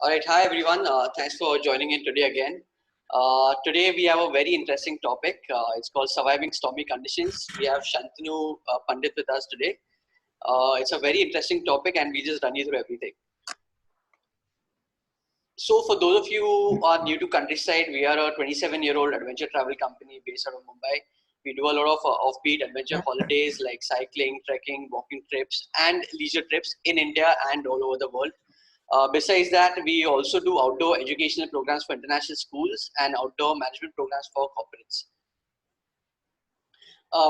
All right, hi everyone. Thanks for joining in today again. Today we have a very interesting topic. It's called surviving stormy conditions. We have Shantanu Pandit with us today. It's a very interesting topic, and we just run you through everything. So, for those of you who are new to Countryside, we are a 27-year-old adventure travel company based out of Mumbai. We do a lot of offbeat adventure holidays like cycling, trekking, walking trips, and leisure trips in India and all over the world. Besides that, we also do outdoor educational programs for international schools and outdoor management programs for corporates.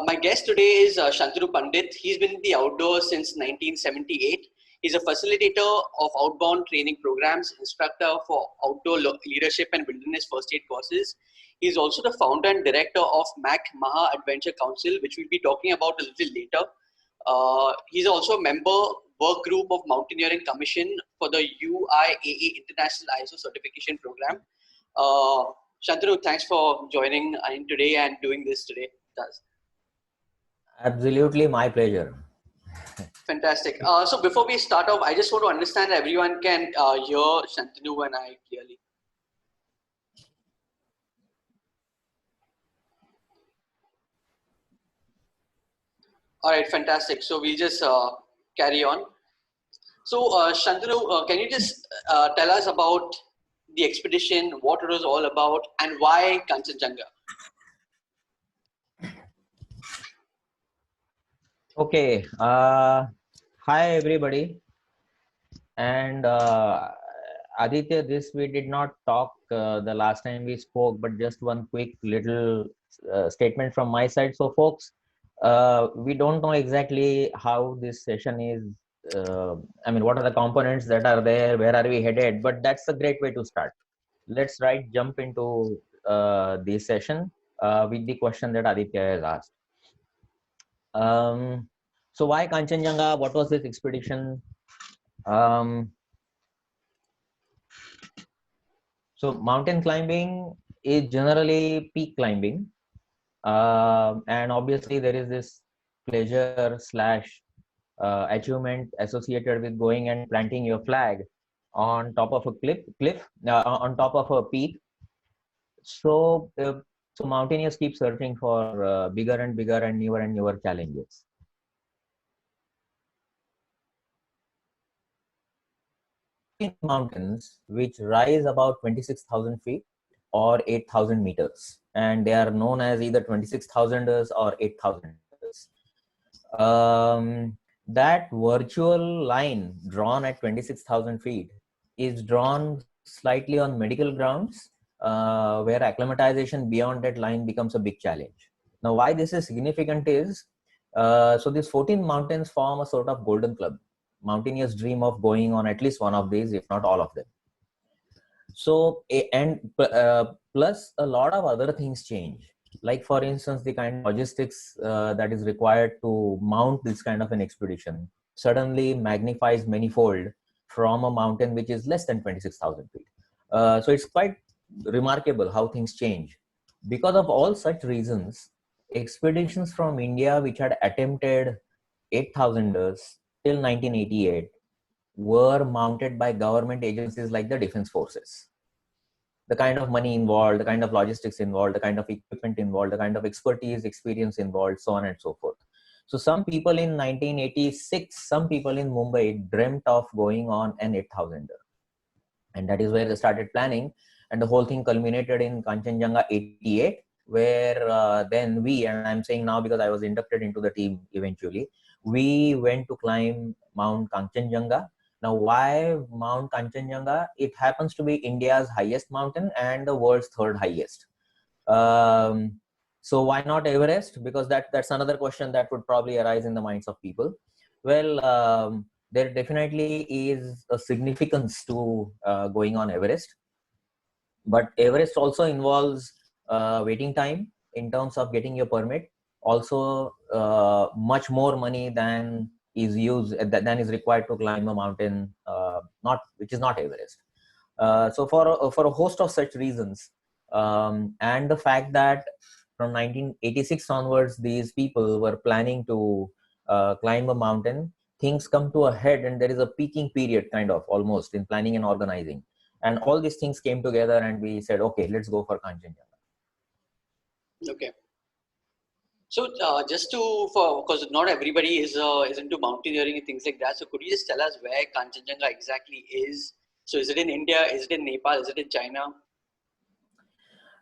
My guest today is Shantanu Pandit. He's been in the outdoors since 1978. He's a facilitator of outbound training programs, instructor for outdoor leadership and wilderness first aid courses. He's also the founder and director of MAC Maha Adventure Council, which we'll be talking about a little later. He's also a member work group of Mountaineering Commission for the UIAA International ISO certification program. Shantanu, thanks for joining in today and doing this today with us. Absolutely, my pleasure. Fantastic. So before we start off, I just want to understand that everyone can hear Shantanu and I clearly. All right, fantastic. So we'll just carry on. So Shantanu, can you just tell us about the expedition, what it was all about, and why Kanchenjunga? Okay. Hi, everybody. And Aditya, this we did not talk the last time we spoke, but just one quick little statement from my side. So, folks, we don't know exactly how this session is. What are the components that are there? Where are we headed? But that's a great way to start. Let's jump into this session with the question that Aditya has asked. So why Kanchenjunga? What was this expedition? So mountain climbing is generally peak climbing. And obviously there is this pleasure slash achievement associated with going and planting your flag on top of a cliff on top of a peak. So mountaineers keep searching for bigger and bigger and newer challenges. Mountains which rise about 26,000 feet or 8,000 meters, and they are known as either 26,000ers or 8,000ers. That virtual line drawn at 26,000 feet is drawn slightly on medical grounds, where acclimatization beyond that line becomes a big challenge. Now, why this is significant is, so these 14 mountains form a sort of golden club. Mountaineers dream of going on at least one of these, if not all of them. So, plus a lot of other things change. Like, for instance, the kind of logistics that is required to mount this kind of an expedition suddenly magnifies manifold from a mountain which is less than 26,000 feet. So it's quite remarkable how things change. Because of all such reasons, expeditions from India which had attempted 8,000ers till 1988 were mounted by government agencies like the defense forces. The kind of money involved, the kind of logistics involved, the kind of equipment involved, the kind of expertise, experience involved, so on and so forth. So some people in 1986, some people in Mumbai dreamt of going on an 8,000er. And that is where they started planning. And the whole thing culminated in Kanchenjunga 88, where then we, and I'm saying now because I was inducted into the team eventually, we went to climb Mount Kanchenjunga. Now, why Mount Kanchenjunga? It happens to be India's highest mountain and the world's third highest. So why not Everest? Because that's another question that would probably arise in the minds of people. Well, there definitely is a significance to going on Everest. But Everest also involves waiting time in terms of getting your permit. Also, much more money than is required to climb a mountain, which is not Everest. So for a host of such reasons, and the fact that from 1986 onwards, these people were planning to climb a mountain, things come to a head, and there is a peaking period, kind of almost, in planning and organizing. And all these things came together and we said, okay, let's go for Kanchenjunga. Okay. So because not everybody is into mountaineering and things like that. So could you just tell us where Kanchenjunga exactly is? So is it in India? Is it in Nepal? Is it in China?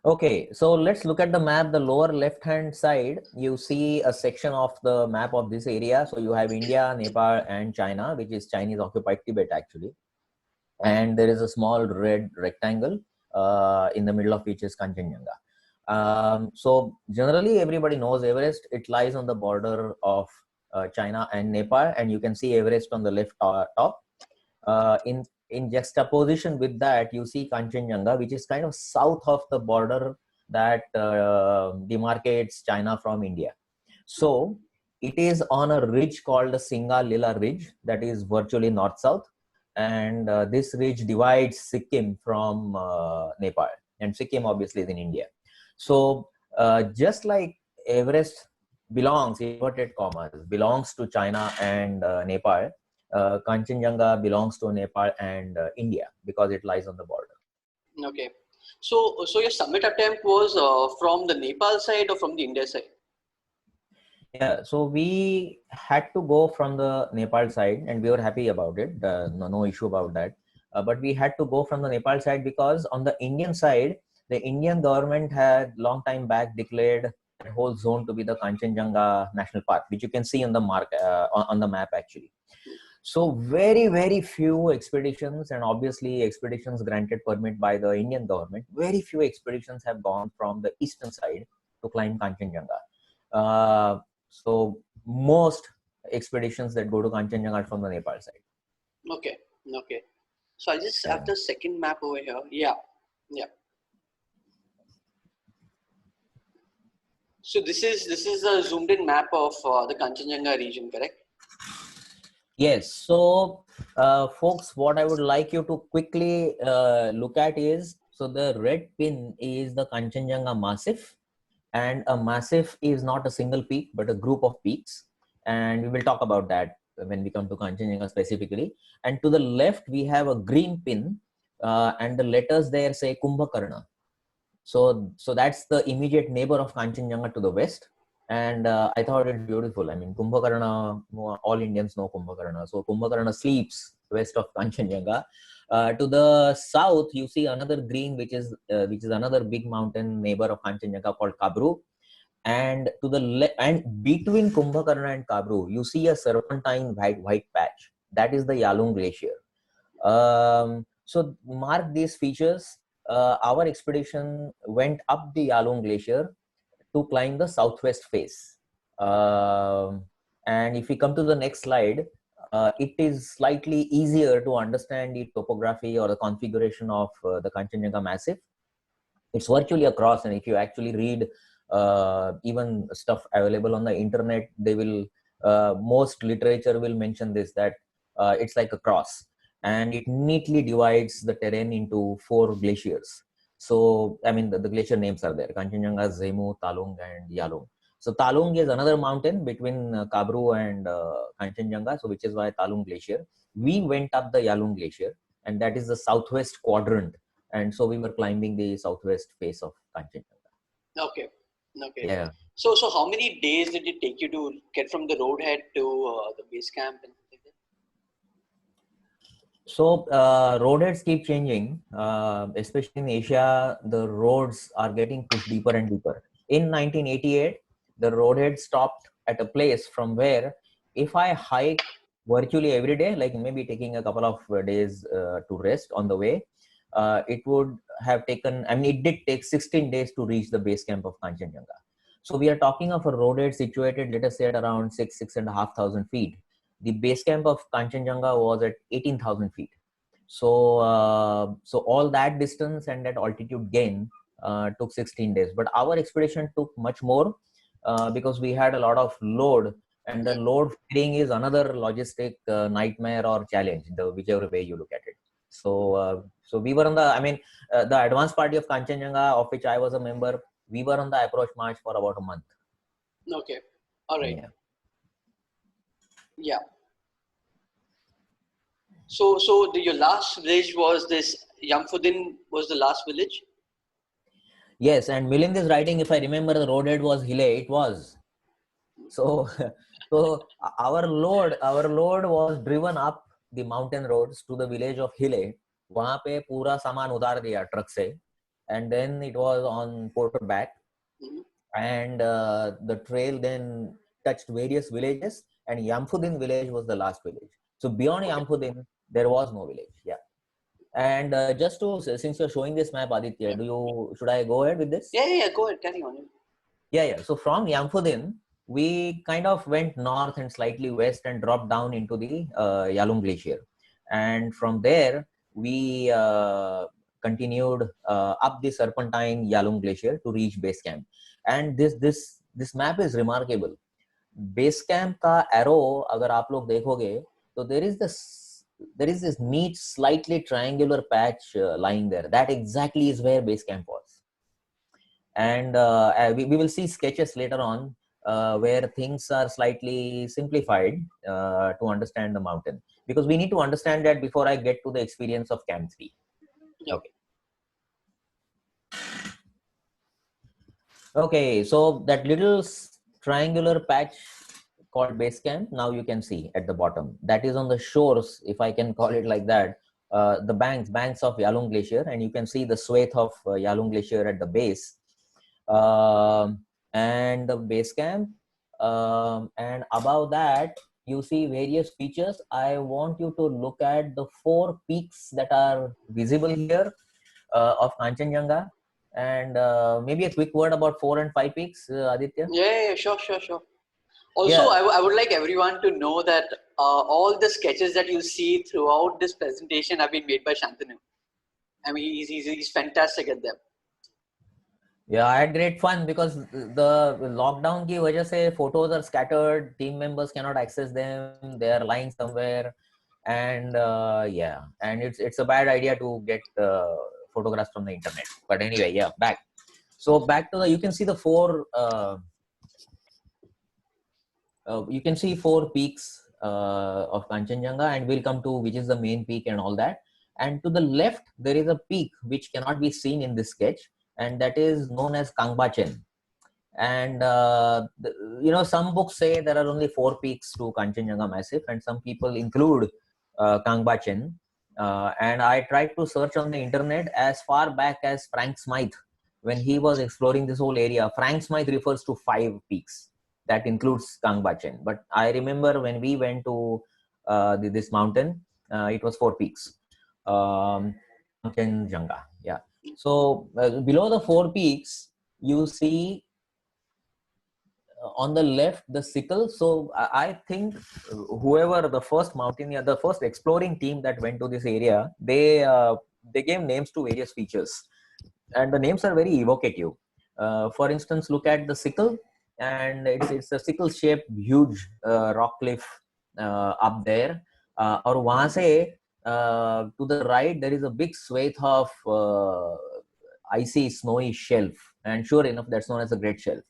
Okay, so let's look at the map. The lower left hand side, you see a section of the map of this area. So you have India, Nepal and China, which is Chinese occupied Tibet actually. And there is a small red rectangle in the middle of which is Kanchenjunga. So generally everybody knows Everest. It lies on the border of China and Nepal, and you can see Everest on the left top. In juxtaposition with that, you see Kanchenjunga, which is kind of south of the border that demarcates China from India. So it is on a ridge called the Singa-Lila Ridge that is virtually north-south. And this ridge divides Sikkim from Nepal. And Sikkim obviously is in India. So just like Everest belongs, inverted commas, belongs to China and Nepal, Kanchenjunga belongs to Nepal and India because it lies on the border. Okay. So your summit attempt was from the Nepal side or from the India side? Yeah, so we had to go from the Nepal side and we were happy about it. No issue about that. But we had to go from the Nepal side because on the Indian side, the Indian government had long time back declared that whole zone to be the Kanchenjunga National Park, which you can see on the on the map actually. So very few expeditions, and obviously expeditions granted permit by the Indian government, very few expeditions have gone from the eastern side to climb Kanchenjunga. So most expeditions that go to Kanchenjunga are from the Nepal side. Okay. So I just have the second map over here. Yeah. So this is a zoomed in map of the Kanchenjunga region, correct? Yes. So, folks, what I would like you to quickly look at is, so the red pin is the Kanchenjunga Massif, and a massif is not a single peak, but a group of peaks. And we will talk about that when we come to Kanchenjunga specifically. And to the left, we have a green pin, and the letters there say Kumbhakarna. So that's the immediate neighbor of Kanchenjunga to the west. And I thought it beautiful. I mean, Kumbhakarna, all Indians know Kumbhakarna. So Kumbhakarna sleeps west of Kanchenjunga. To the south, you see another green, which is another big mountain neighbor of Kanchenjunga called Kabru. And to the and between Kumbhakarna and Kabru, you see a serpentine white patch. That is the Yalung Glacier. So mark these features. Our expedition went up the Yalung Glacier to climb the southwest face. And if we come to the next slide, it is slightly easier to understand the topography or the configuration of the Kanchenjunga Massif. It's virtually a cross, and if you actually read even stuff available on the internet, they will most literature will mention this, that it's like a cross, and it neatly divides the terrain into 4 glaciers. So I mean the glacier names are there: Kanchenjunga, Zemu, Talung and Yalung. So Talung is another mountain between Kabru and Kanchenjunga, so which is why Talung Glacier. We went up the Yalung Glacier, and that is the southwest quadrant, and so we were climbing the southwest face of Kanchenjunga. Okay. Yeah. So how many days did it take you to get from the roadhead to the base camp and things like that? So roadheads keep changing, especially in Asia. The roads are getting pushed deeper and deeper. In 1988, the roadhead stopped at a place from where, if I hike virtually every day, like maybe taking a couple of days to rest on the way, it would have taken, I mean, it did take 16 days to reach the base camp of Kanchenjunga. So we are talking of a roadhead situated, let us say, at around 6,500 feet. The base camp of Kanchenjunga was at 18,000 feet. So, so all that distance and that altitude gain took 16 days. But our expedition took much more because we had a lot of load, and the load carrying is another logistic nightmare or challenge, whichever way you look at it. So, so we were on the, I mean, the advanced party of Kanchenjunga, of which I was a member, we were on the approach march for about a month. Okay. All right. Yeah. So your last village was this Yamfuddin was the last village. Yes, and Milind is writing, if I remember, the roadhead was Hile. It was. So, so our load was driven up the mountain roads to the village of Hile. वहाँ पे पूरा सामान उतार दिया truck से, and then it was on quarterback, and the trail then touched various villages, and Yamfuddin village was the last village. So beyond Yamfuddin, there was no village. Yeah. And just to, since you're showing this map, Aditya, should I go ahead with this? Yeah. Go ahead, carry on. Yeah. So from Yamfuddin, we kind of went north and slightly west and dropped down into the Yalung Glacier. And from there, we continued up the serpentine Yalung Glacier to reach base camp. And this map is remarkable. Base camp का arrow, अगर आप लोग देखोगे, तो there is this neat, slightly triangular patch lying there. That exactly is where base camp was. And we will see sketches later on where things are slightly simplified to understand the mountain, because we need to understand that before I get to the experience of Camp 3. Yep. Okay, so that little triangular patch called base camp, now you can see at the bottom, that is on the shores, if I can call it like that, the banks of Yalung Glacier, and you can see the swathe of Yalung Glacier at the base. And the base camp, and above that you see various features. I want you to look at the 4 peaks that are visible here of Kanchenjunga, and maybe a quick word about 4 and 5 peaks, Aditya. Yeah, sure. Also, Yeah. I would like everyone to know that all the sketches that you see throughout this presentation have been made by Shantanu. I mean, he's fantastic at them. Yeah, I had great fun because the lockdown की वजह से photos are scattered, team members cannot access them, they are lying somewhere, and yeah, and it's a bad idea to get photographs from the internet. But anyway, yeah, back. So back to you can see the 4 you can see 4 peaks of Kanchenjunga, and we'll come to which is the main peak and all that. And to the left, there is a peak which cannot be seen in this sketch, and that is known as Kangbachen. And some books say there are only 4 peaks to Kanchenjunga Massif, and some people include Kangbachen. And I tried to search on the internet as far back as Frank Smythe. When he was exploring this whole area, Frank Smythe refers to 5 peaks. That includes Kangbachen. But I remember when we went to this mountain, it was 4 peaks. Kanchenjunga, yeah. So below the 4 peaks, you see on the left the sickle. So I think whoever the first mountaineer, the first exploring team that went to this area, they gave names to various features, and the names are very evocative. For instance, look at the sickle, and it's a sickle shaped huge rock cliff up there, और वहां से to the right there is a big swathe of icy snowy shelf, and sure enough that's known as a great shelf.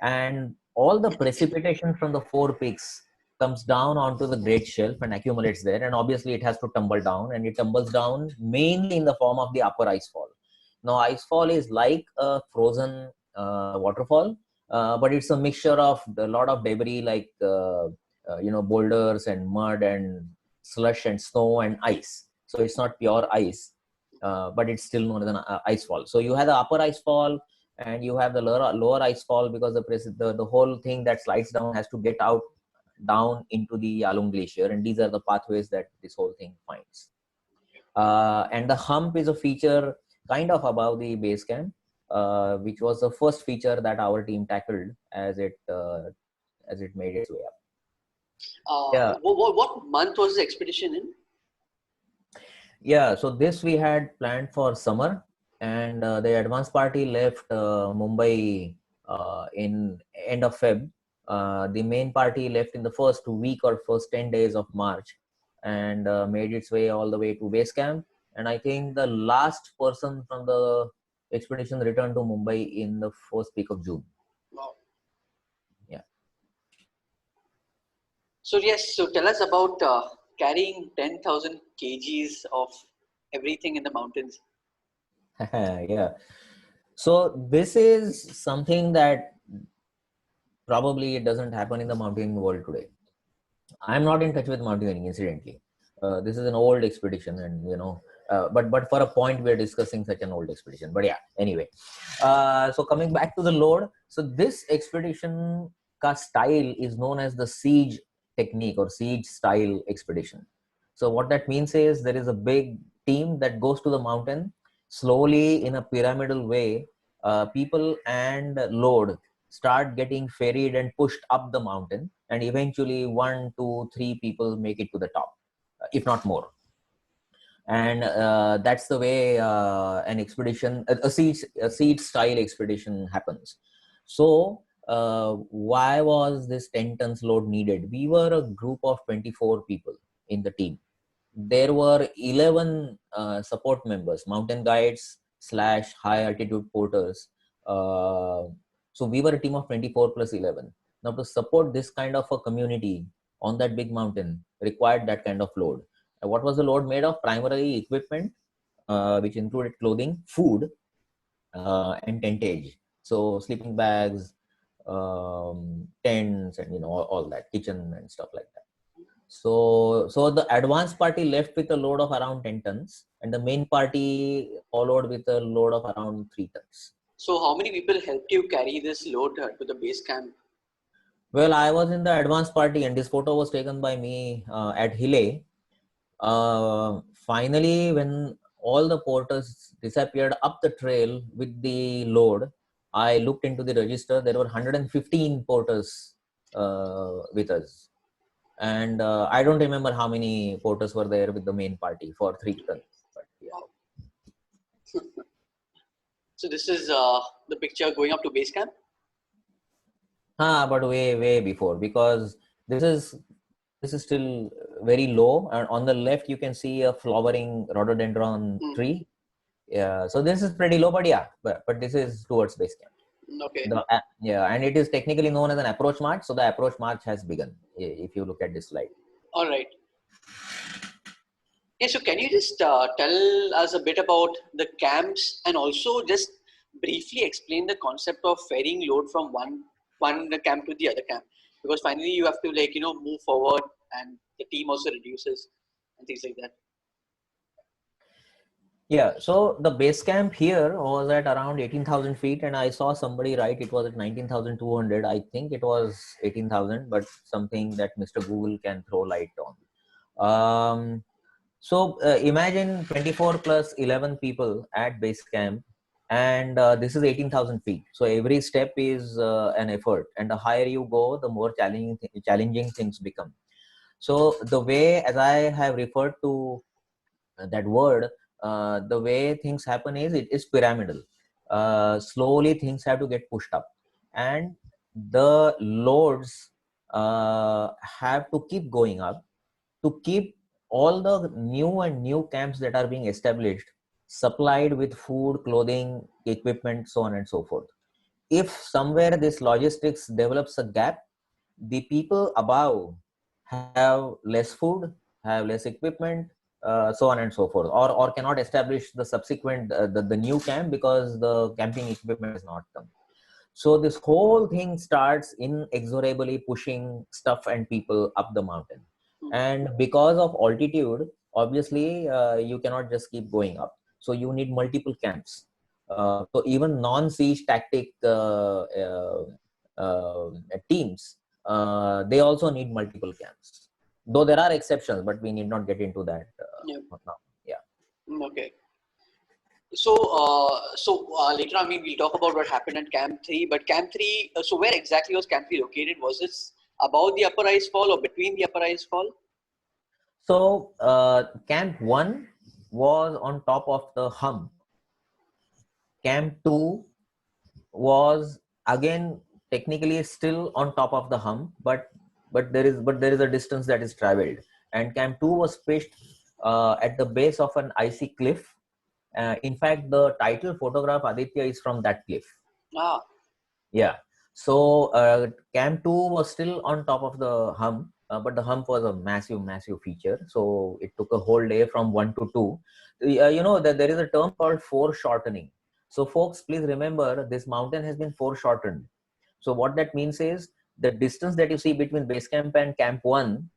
And all the precipitation from the 4 peaks comes down onto the great shelf and accumulates there, and obviously it has to tumble down, and it tumbles down mainly in the form of the upper ice fall. Now ice fall is like a frozen waterfall, but it's a mixture of a lot of debris like boulders and mud and slush and snow and ice. So it's not pure ice, but it's still known as an ice fall. So you have the upper ice fall, and you have the lower ice fall, because the whole thing that slides down has to get out down into the Yalung Glacier, and these are the pathways that this whole thing finds. And the hump is a feature kind of above the base camp, which was the first feature that our team tackled as it made its way up. Yeah. What month was the expedition in? Yeah, so this we had planned for summer, and the advance party left Mumbai in end of Feb. The main party left in the first week or first 10 days of March, and made its way all the way to base camp. And I think the last person from the expedition returned to Mumbai in the first week of June. Wow. Yeah. So yes, so tell us about carrying 10,000 kgs of everything in the mountains. Yeah. So this is something that probably it doesn't happen in the mountaineering world today. I'm not in touch with mountaineering, incidentally. This is an old expedition, and but for a point, we're discussing such an old expedition. But yeah, anyway. So coming back to the load, so this expedition ka style is known as the siege technique or siege style expedition. So what that means is there is a big team that goes to the mountain slowly in a pyramidal way. People and load start getting ferried and pushed up the mountain, and eventually 1 2 3 people make it to the top, if not more. And that's the way an expedition, a siege style expedition happens. So why was this 10 tons load needed? We were a group of 24 people in the team. There were 11 support members, mountain guides slash high altitude porters. Uh, so we were a team of 24 plus 11. Now to support this kind of a community on that big mountain required that kind of load. What was the load made of? Primarily equipment, which included clothing, food, and tentage. So sleeping bags, tents, and all that, kitchen and stuff like that. So the advance party left with a load of around 10 tons, and the main party followed with a load of around 3 tons. So how many people helped you carry this load to the base camp? Well, I was in the advance party, and this photo was taken by me at Hile. Finally, when all the porters disappeared up the trail with the load, I looked into the register. There were 115 porters with us. And I don't remember how many porters were there with the main party for 3 tons. But yeah. Wow. So this is the picture going up to base camp? But way before, because this is still very low, and on the left you can see a flowering rhododendron tree. Yeah, so this is pretty low, but yeah, but this is towards base camp. Okay. And it is technically known as an approach march. So the approach march has begun, if you look at this slide. All right. Yeah, so can you just tell us a bit about the camps, and also just briefly explain the concept of ferrying load from one camp to the other camp? Because finally you have to move forward, and the team also reduces and things like that. Yeah, so the base camp here was at around 18,000 feet, and I saw somebody write it was at 19,200. I think it was 18,000, but something that Mr. Google can throw light on. So imagine 24 plus 11 people at base camp, and this is 18,000 feet. So every step is an effort, and the higher you go, the more challenging things become. So the way, as I have referred to that word, the way things happen is it is pyramidal. Slowly things have to get pushed up, and the loads have to keep going up to keep all the new camps that are being established supplied with food, clothing, equipment, so on and so forth. If somewhere this logistics develops a gap, the people above have less food, have less equipment, so on and so forth, or cannot establish the subsequent the new camp because the camping equipment has not come. So this whole thing starts inexorably pushing stuff and people up the mountain. And because of altitude, obviously you cannot just keep going up, so you need multiple camps. So even non-siege tactic teams, they also need multiple camps, though there are exceptions, but we need not get into that now. Yeah. Okay. So, later on, we'll talk about what happened at Camp 3. But Camp 3, so where exactly was Camp 3 located? Was this above the upper ice fall or between the upper ice fall? So, Camp 1 was on top of the hump. Camp 2 was again technically still on top of the hump, but there is a distance that is traveled. And Camp 2 was pitched at the base of an icy cliff. In fact, the title photograph, Aditya, is from that cliff. Ah. Yeah. So Camp 2 was still on top of the hump, but the hump was a massive feature. So it took a whole day from 1 to 2. You know that there is a term called foreshortening. So folks, please remember this mountain has been foreshortened. So what that means is the distance that you see between base camp and camp 1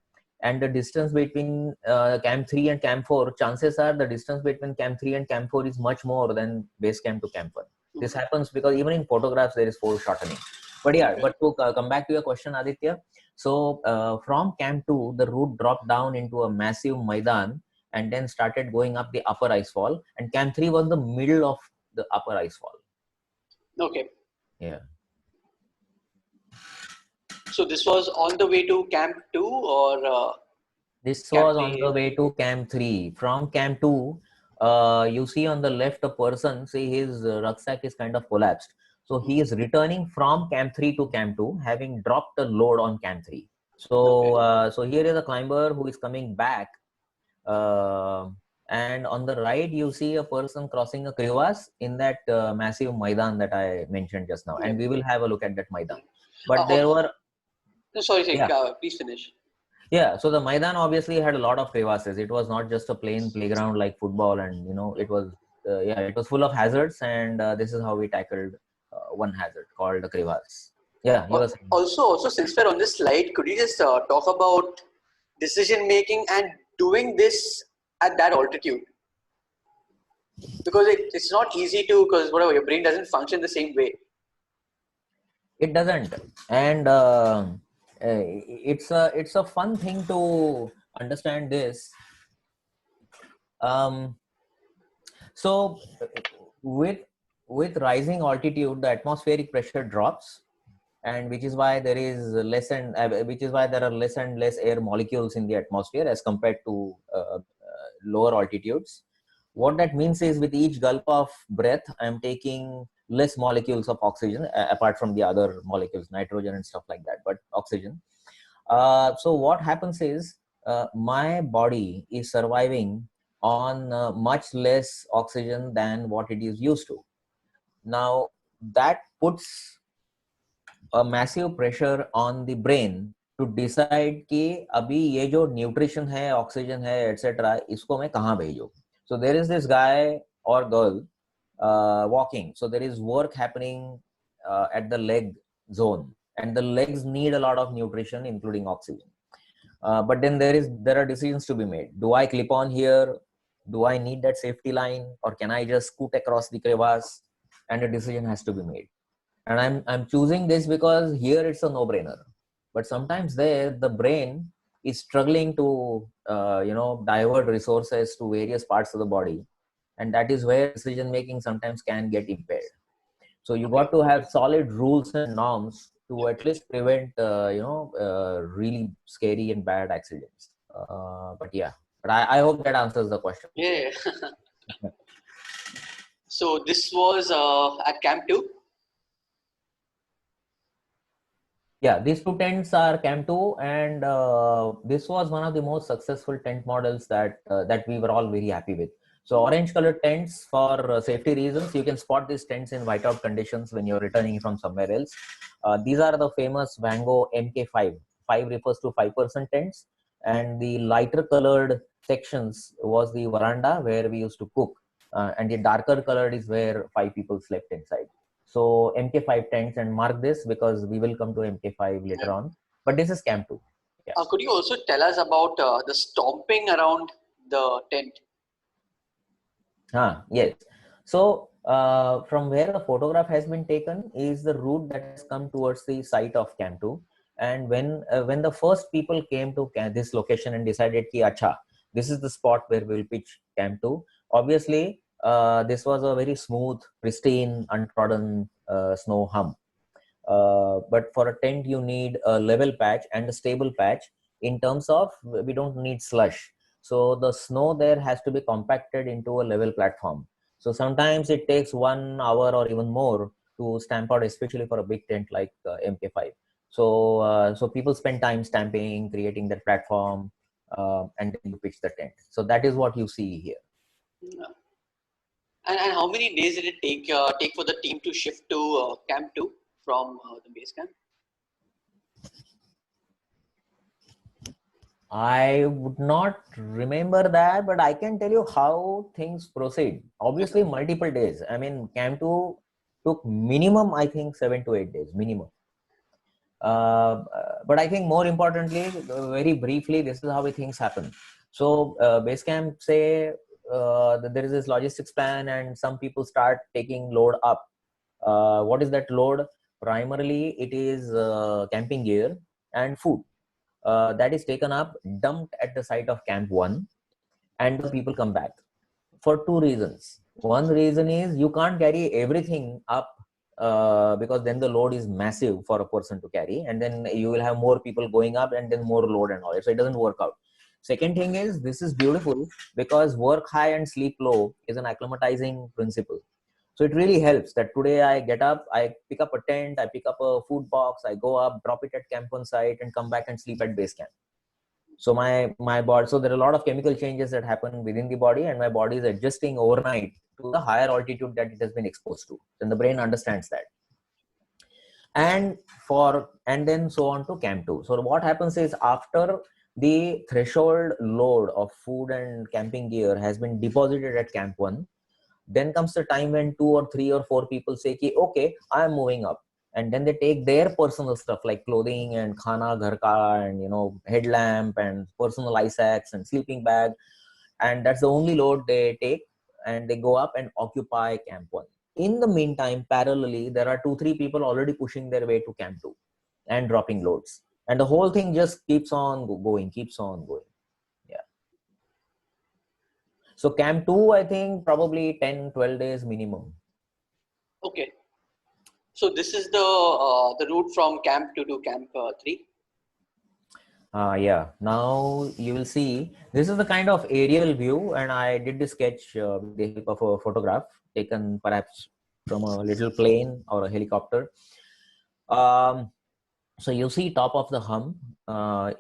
and the distance between camp 3 and camp 4, chances are the distance between camp 3 and camp 4 is much more than base camp to camp 1. This happens because even in photographs there is foreshortening. But yeah, Okay. but to come back to your question, Aditya, so from camp 2, the route dropped down into a massive Maidan and then started going up the upper ice fall. And camp 3 was the middle of the upper ice fall. Okay. Yeah. So this was on the way to camp 2 or This camp was on 3? the way to camp 3. From camp 2, you see on the left a person, see his rucksack is kind of collapsed. So he is returning from camp 3 to camp 2, having dropped a load on camp 3. So, Okay. so here is a climber who is coming back. And on the right, you see a person crossing a crevasse in that massive Maidan that I mentioned just now. Yeah. And we will have a look at that Maidan. But there were, No, sorry, yeah. please finish. Yeah, so the Maidan obviously had a lot of crevasses. It was not just a plain playground like football, and you know, it was it was full of hazards, and this is how we tackled one hazard called the crevasse. Yeah, you were saying. Also, since we're on this slide, could you just talk about decision making and doing this at that altitude? Because it's not easy to, because whatever, your brain doesn't function the same way. It doesn't, and it's a fun thing to understand this. Um, so with rising altitude, the atmospheric pressure drops, and which is why there is less and which is why there are less and less air molecules in the atmosphere as compared to lower altitudes. What that means is with each gulp of breath, I'm taking less molecules of oxygen apart from the other molecules, nitrogen and stuff like that, but oxygen. So what happens is my body is surviving on much less oxygen than what it is used to. Now that puts a massive pressure on the brain to decide कि अभी ये जो nutrition है, oxygen है, etc. इसको मैं कहाँ भेजूँ? So there is this guy or girl walking. So there is work happening at the leg zone, and the legs need a lot of nutrition, including oxygen. But then there are decisions to be made. Do I clip on here? Do I need that safety line, or can I just scoot across the crevasse? And a decision has to be made. And I'm choosing this because here it's a no-brainer. But sometimes there the brain is struggling to divert resources to various parts of the body, and that is where decision making sometimes can get impaired. So you got to have solid rules and norms to at least prevent really scary and bad accidents. But yeah, but I hope that answers the question. Yeah. So this was at camp 2. Yeah, these two tents are Camp 2, and this was one of the most successful tent models that we were all very happy with. So orange colored tents for safety reasons. You can spot these tents in whiteout conditions when you're returning from somewhere else. These are the famous Vango MK5. 5 refers to 5% tents, and the lighter colored sections was the veranda where we used to cook, and the darker colored is where 5 people slept inside. So MK5 tents, and mark this because we will come to MK5 later on. But this is Camp 2. Yeah. Could you also tell us about the stomping around the tent? Yes. So from where the photograph has been taken is the route that has come towards the site of Camp 2. And when the first people came to this location and decided ki acha, this is the spot where we will pitch Camp 2. Obviously, this was a very smooth, pristine, untrodden snow hump. But for a tent, you need a level patch and a stable patch. In terms of, we don't need slush. So the snow there has to be compacted into a level platform. So sometimes it takes 1 hour or even more to stamp out, especially for a big tent like MK5. So people spend time stamping, creating that platform, and then you pitch the tent. So that is what you see here. Yeah. And how many days did it take for the team to shift to Camp 2 from the base camp? I would not remember that, but I can tell you how things proceed. Obviously, multiple days. I mean, Camp 2 took minimum, I think, 7 to 8 days, minimum. But I think more importantly, very briefly, this is how things happen. So, Basecamp say that there is this logistics plan, and some people start taking load up. What is that load? Primarily, it is camping gear and food that is taken up, dumped at the site of Camp 1, and the people come back for two reasons. One reason is you can't carry everything up because then the load is massive for a person to carry, and then you will have more people going up and then more load and all. So it doesn't work out. Second thing is this is beautiful because work high and sleep low is an acclimatizing principle. So it really helps that today I get up, I pick up a tent, I pick up a food box, I go up, drop it at Camp 1 site, and come back and sleep at base camp. So my body, so there are a lot of chemical changes that happen within the body, and my body is adjusting overnight to the higher altitude that it has been exposed to. And the brain understands that. And then so on to Camp 2. So what happens is after the threshold load of food and camping gear has been deposited at Camp 1, then comes the time when 2 or 3 or 4 people say ki, okay, I am moving up, and then they take their personal stuff like clothing and khana ghar ka and headlamp and personal ice axe and sleeping bag, and that's the only load they take, and they go up and occupy Camp 1. In the meantime, parallelly, there are 2 3 people already pushing their way to Camp 2 and dropping loads, and the whole thing just keeps on going, keeps on going. Yeah. So Camp 2, I think probably 10 12 days minimum. Okay. So this is the route from Camp 2 to Camp 3. Yeah, now you will see this is the kind of aerial view, and I did this sketch with the help of a photograph taken perhaps from a little plane or a helicopter. Um, so you see top of the hum,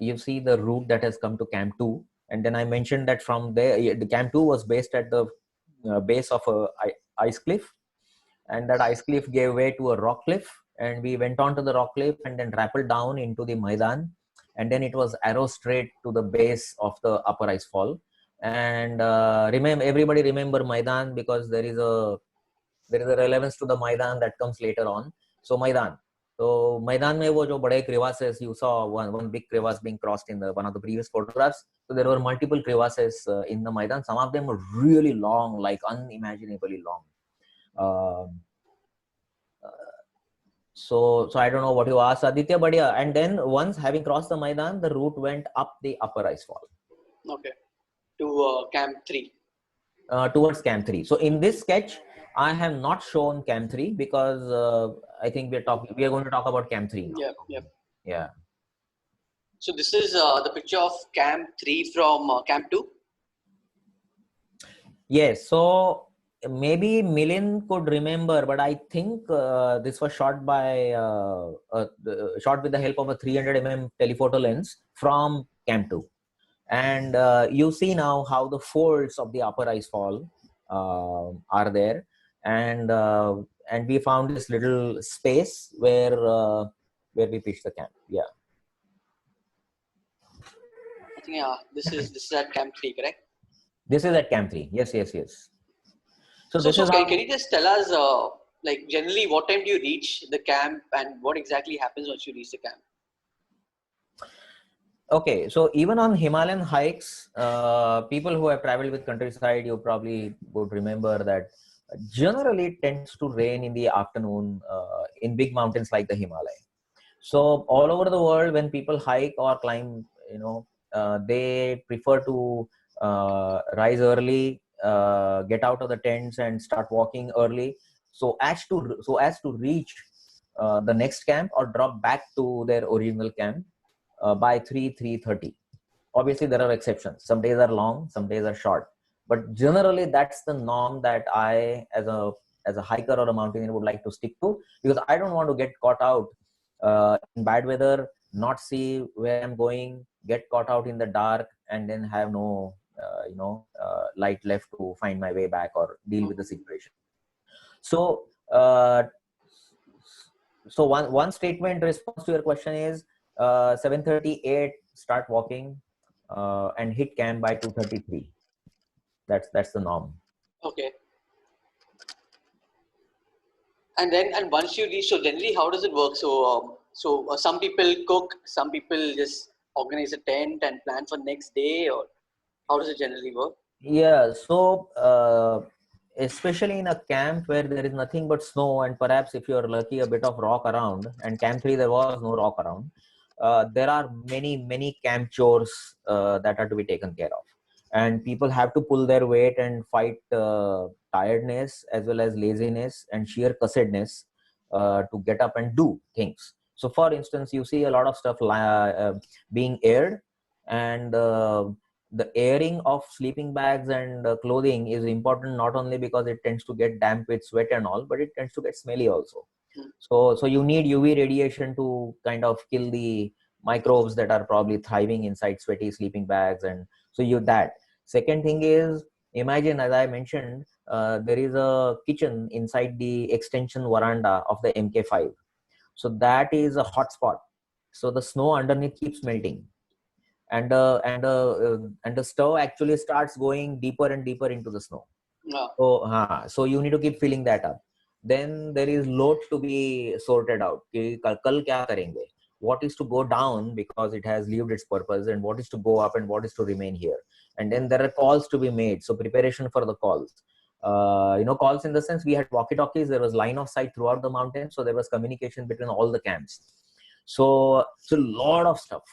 you see the route that has come to Camp 2, and then I mentioned that from there, the Camp 2 was based at the base of a ice cliff, and that ice cliff gave way to a rock cliff, and we went on to the rock cliff and then rappelled down into the Maidan, and then it was arrow straight to the base of the upper ice fall. And everybody remember Maidan because there is a relevance to the Maidan that comes later on. So Maidan mein wo jo bade crevasses, you saw one big crevasse being crossed in the one of the previous photographs. So there were multiple crevasses in the Maidan. Some of them were really long, like unimaginably long. Um, so I don't know what you asked, Aditya, but yeah, and then once having crossed the Maidan, the route went up the upper ice fall. Okay. To Camp 3. Towards Camp 3. So in this sketch, I have not shown Camp 3 because I think we are going to talk about Camp 3 now. Yep. Yeah. So this is the picture of Camp 3 from Camp 2. Yes. So maybe Milind could remember, but I think this was shot shot with the help of a 300 mm telephoto lens from Camp 2. And you see now how the folds of the upper ice fall are there, and we found this little space where we pitched the camp. Yeah. I think this is at Camp 3, correct? This is at Camp 3. Yes. So this So is how. can you just tell us, like generally, what time do you reach the camp, and what exactly happens once you reach the camp? Okay, so even on Himalayan hikes, people who have traveled with countryside, you probably would remember that generally it tends to rain in the afternoon in big mountains like the Himalaya. So all over the world, when people hike or climb, they prefer to rise early, get out of the tents and start walking early, so as to reach the next camp or drop back to their original camp by 3:30. Obviously there are exceptions, some days are long, some days are short, but generally that's the norm that I as a hiker or a mountaineer would like to stick to, because I don't want to get caught out in bad weather, not see where I'm going, get caught out in the dark, and then have no light left to find my way back or deal with the situation. So one statement response to your question is 7:38 start walking, and hit camp by 2:33. That's the norm. Okay. And then, and once you reach, so generally, how does it work? So some people cook, some people just organize a tent and plan for next day, or how does it generally work? Yeah, so especially in a camp where there is nothing but snow, and perhaps if you're lucky, a bit of rock around, and camp 3 there was no rock around, there are many camp chores that are to be taken care of, and people have to pull their weight and fight tiredness as well as laziness and sheer cussedness to get up and do things. So for instance, you see a lot of stuff being aired, and the airing of sleeping bags and clothing is important, not only because it tends to get damp with sweat and all, but it tends to get smelly also. So you need UV radiation to kind of kill the microbes that are probably thriving inside sweaty sleeping bags. And so you that. Second thing is, imagine, as I mentioned, there is a kitchen inside the extension veranda of the MK5. So that is a hot spot. So the snow underneath keeps melting, and the stove actually starts going deeper and deeper into the snow. So you need to keep filling that up. Then there is load to be sorted out. कि कल क्या करेंगे? What is to go down because it has lived its purpose, and what is to go up and what is to remain here. And then there are calls to be made. So preparation for the calls. Calls in the sense we had walkie-talkies. There was line of sight throughout the mountain, so there was communication between all the camps. So lot of stuff.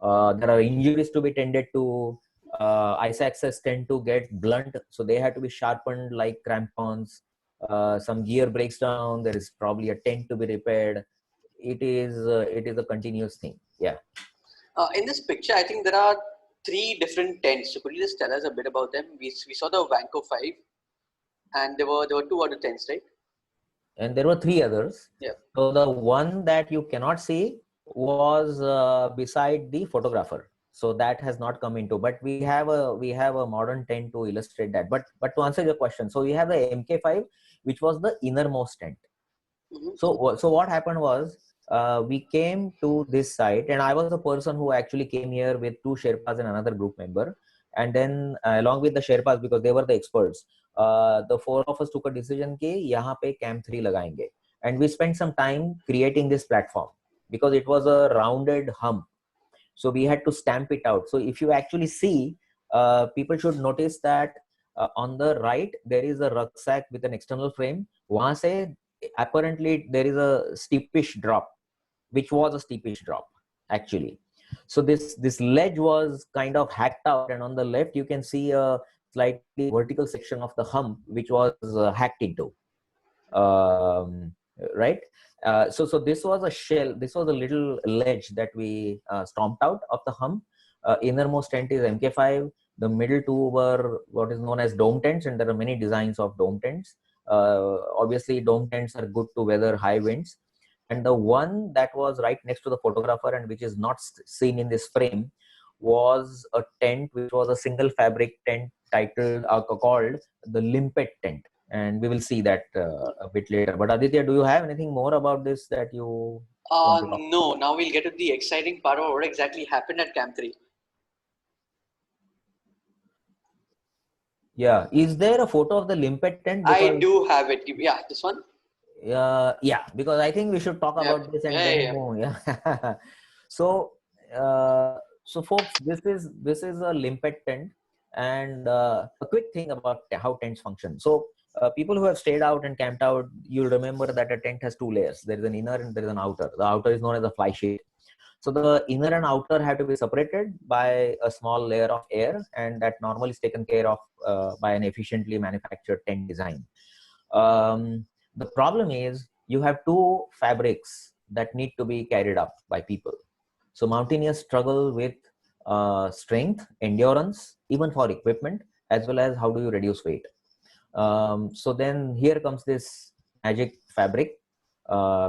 There are injuries to be tended to. Ice axes tend to get blunt, so they have to be sharpened like crampons. Some gear breaks down. There is probably a tent to be repaired. It is a continuous thing. Yeah. In this picture, I think there are three different tents. So could you just tell us a bit about them? We saw the Vanco 5, and there were two other tents, right? And there were three others. Yeah. So the one that you cannot see was beside the photographer. So that has not come into. But we have a modern tent to illustrate that. But to answer your question, so we have the MK5, which was the innermost tent. So what happened was, we came to this site, and I was the person who actually came here with two Sherpas and another group member. And then along with the Sherpas, because they were the experts, the four of us took a decision कि यहाँ पे camp 3 लगाएंगे. And we spent some time creating this platform because it was a rounded hump. So we had to stamp it out. So if you actually see, people should notice that on the right, there is a rucksack with an external frame. वहाँ से apparently there is a steepish drop, which was a steepish drop actually. So this ledge was kind of hacked out, and on the left you can see a slightly vertical section of the hump which was hacked into. Right. So this was a shell. This was a little ledge that we stomped out of the hump. Innermost tent is MK5. The middle two were what is known as dome tents, and there are many designs of dome tents. Obviously, dome tents are good to weather high winds. And the one that was right next to the photographer, and which is not seen in this frame, was a tent which was a single fabric tent titled called the limpet tent. And we will see that a bit later. But Aditya, do you have anything more about this that you want to talk? No. Now we'll get to the exciting part of what exactly happened at Camp 3. Yeah. Is there a photo of the limpet tent? Because I do have it. Yeah, this one. Yeah, because I think we should talk about this and then move. Yeah. So folks, this is a limpet tent, and a quick thing about how tents function. So people who have stayed out and camped out, you'll remember that a tent has two layers. There is an inner and there is an outer. The outer is known as a fly sheet. So the inner and outer have to be separated by a small layer of air, and that normally is taken care of by an efficiently manufactured tent design. The problem is you have two fabrics that need to be carried up by people. So mountaineers struggle with strength, endurance, even for equipment, as well as how do you reduce weight. So then here comes this magic fabric,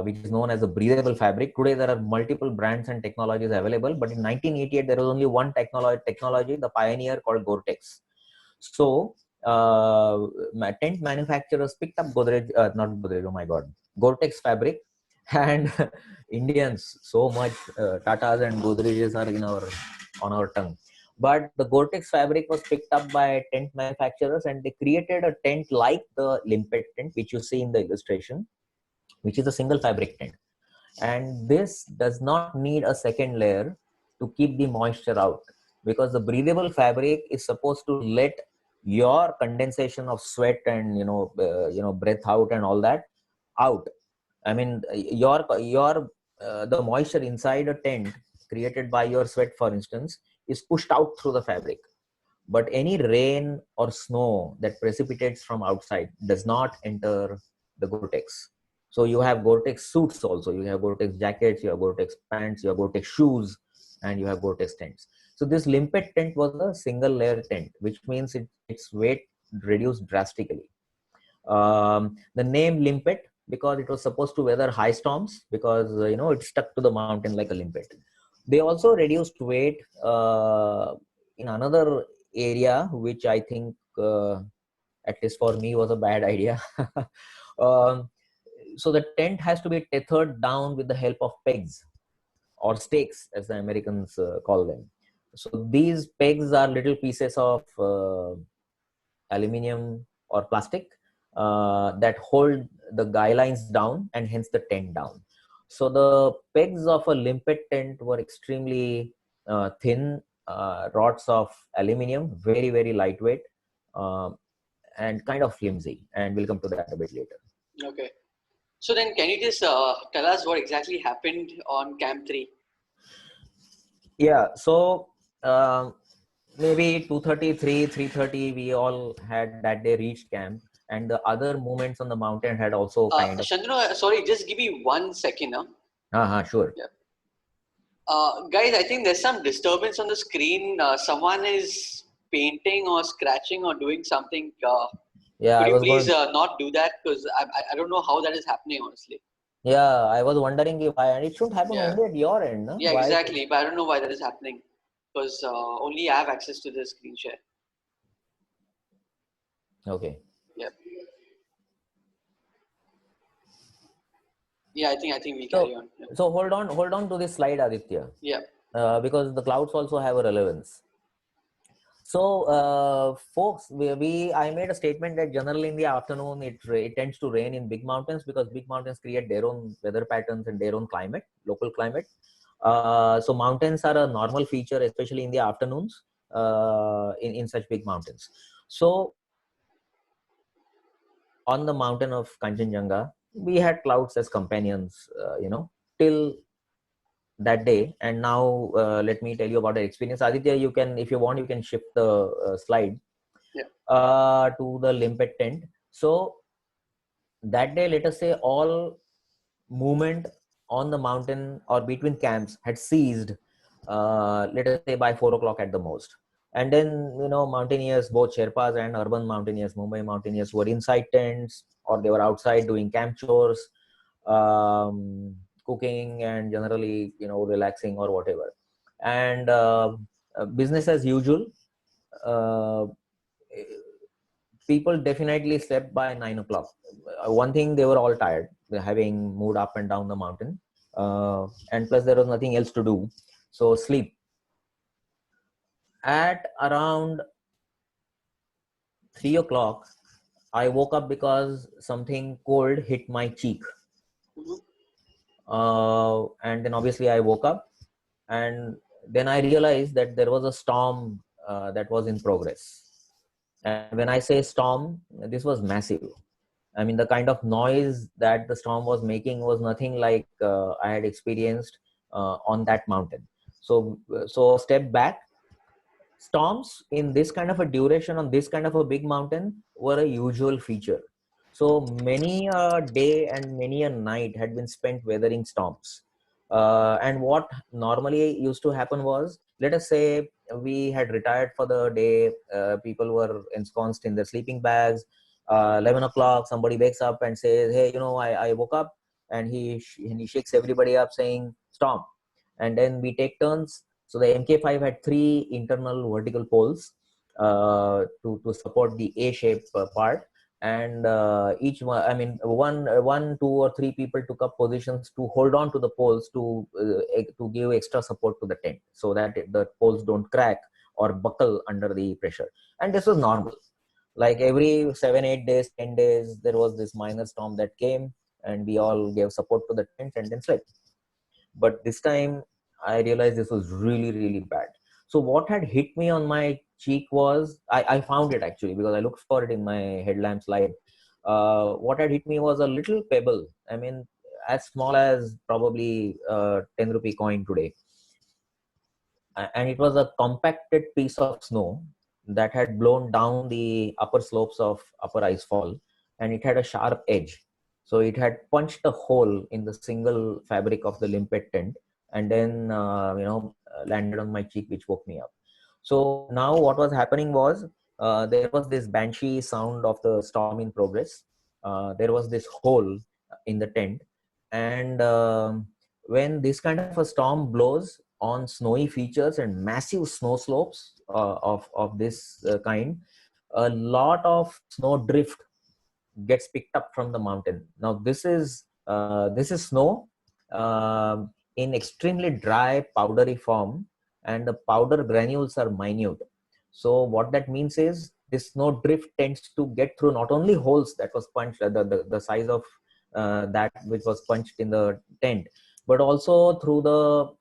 which is known as a breathable fabric. Today there are multiple brands and technologies available, but in 1988 there was only one technology, the pioneer, called Gore-Tex. So tent manufacturers picked up Gore-Tex fabric, And Indians, so much Tatas and Godrejes are on our tongue. But the Gore-Tex fabric was picked up by tent manufacturers, and they created a tent like the limpet tent, which you see in the illustration, which is a single fabric tent. And this does not need a second layer to keep the moisture out, because the breathable fabric is supposed to let your condensation of sweat and breath out and all that out. I mean, the moisture inside a tent created by your sweat, for instance, is pushed out through the fabric. But any rain or snow that precipitates from outside does not enter the Gore-Tex. So you have Gore-Tex suits also. You have Gore-Tex jackets, you have Gore-Tex pants, you have Gore-Tex shoes, and you have Gore-Tex tents. So this limpet tent was a single layer tent, which means its weight reduced drastically. The name limpet because it was supposed to weather high storms, because it stuck to the mountain like a limpet. They also reduced weight in another area, which I think, at least for me, was a bad idea. um, so the tent has to be tethered down with the help of pegs or stakes, as the Americans call them. So these pegs are little pieces of aluminum or plastic that hold the guy lines down and hence the tent down. So the pegs of a limpet tent were extremely thin rods of aluminum, very, very lightweight, uh, and kind of flimsy. And we'll come to that a bit later. Okay. So then can you just tell us what exactly happened on Camp 3? Yeah. So maybe 2:30, 3:30, we all had that day reached camp. And the other movements on the mountain had also kind of... Shantanu, sorry, just give me 1 second. Sure. Yeah. Guys, I think there's some disturbance on the screen. Someone is painting or scratching or doing something. Yeah, Could I you was please going. not do that? Because I don't know how that is happening, honestly. Yeah, I was wondering if and it shouldn't happen Yeah. only at your end, no? Yeah, Why? exactly. But I don't know why that is happening. Because only I have access to the screen share. Okay. Yeah. Yeah, I think we carry on. Yeah. So hold on to this slide, Aditya. Yeah. Because the clouds also have a relevance. So, folks, I made a statement that generally in the afternoon it tends to rain in big mountains, because big mountains create their own weather patterns and their own climate, local climate. So mountains are a normal feature, especially in the afternoons, in such big mountains. So on the mountain of Kanchenjunga, we had clouds as companions, till that day. And now let me tell you about the experience. Aditya, you can, if you want, you can shift the slide to the limpet tent. So that day, let us say, all movement on the mountain or between camps had ceased, let us say by 4 o'clock at the most. And then, mountaineers, both Sherpas and urban mountaineers, Mumbai mountaineers, were inside tents or they were outside doing camp chores, cooking, and generally, relaxing or whatever. And business as usual. Uh, People definitely slept by 9 o'clock. One thing, they were all tired, having moved up and down the mountain, and plus there was nothing else to do, so sleep. At around 3 o'clock, I woke up because something cold hit my cheek, and then obviously I woke up, and then I realized that there was a storm that was in progress. And when I say storm, this was massive. I mean, the kind of noise that the storm was making was nothing like I had experienced on that mountain. So step back. Storms in this kind of a duration on this kind of a big mountain were a usual feature. So many a day and many a night had been spent weathering storms. And what normally used to happen was, let us say we had retired for the day, people were ensconced in their sleeping bags. 11 o'clock, somebody wakes up and says, hey, I woke up, and he shakes everybody up saying, storm. And then we take turns. So the Mk5 had 3 internal vertical poles to support the A-shape part. and each one, I mean, one, two, or three people took up positions to hold on to the poles to give extra support to the tent so that the poles don't crack or buckle under the pressure. And this was normal. Like every 7, 8 days, 10 days, there was this minor storm that came, and we all gave support to the tent and then slept. But this time I realized this was really, really bad. So what had hit me on my cheek was, I found it actually because I looked for it in my headlamp slide. What had hit me was a little pebble. I mean, as small as probably 10 rupee coin today. And it was a compacted piece of snow that had blown down the upper slopes of upper ice fall, and it had a sharp edge. So it had punched a hole in the single fabric of the limpet tent, and then landed on my cheek, which woke me up. So now what was happening was, there was this banshee sound of the storm in progress. There was this hole in the tent, and when this kind of a storm blows on snowy features and massive snow slopes of this kind, a lot of snow drift gets picked up from the mountain. Now this is snow in extremely dry powdery form, and the powder granules are minute. So what that means is, this snow drift tends to get through not only holes that was punched, the size of that which was punched in the tent, but also through the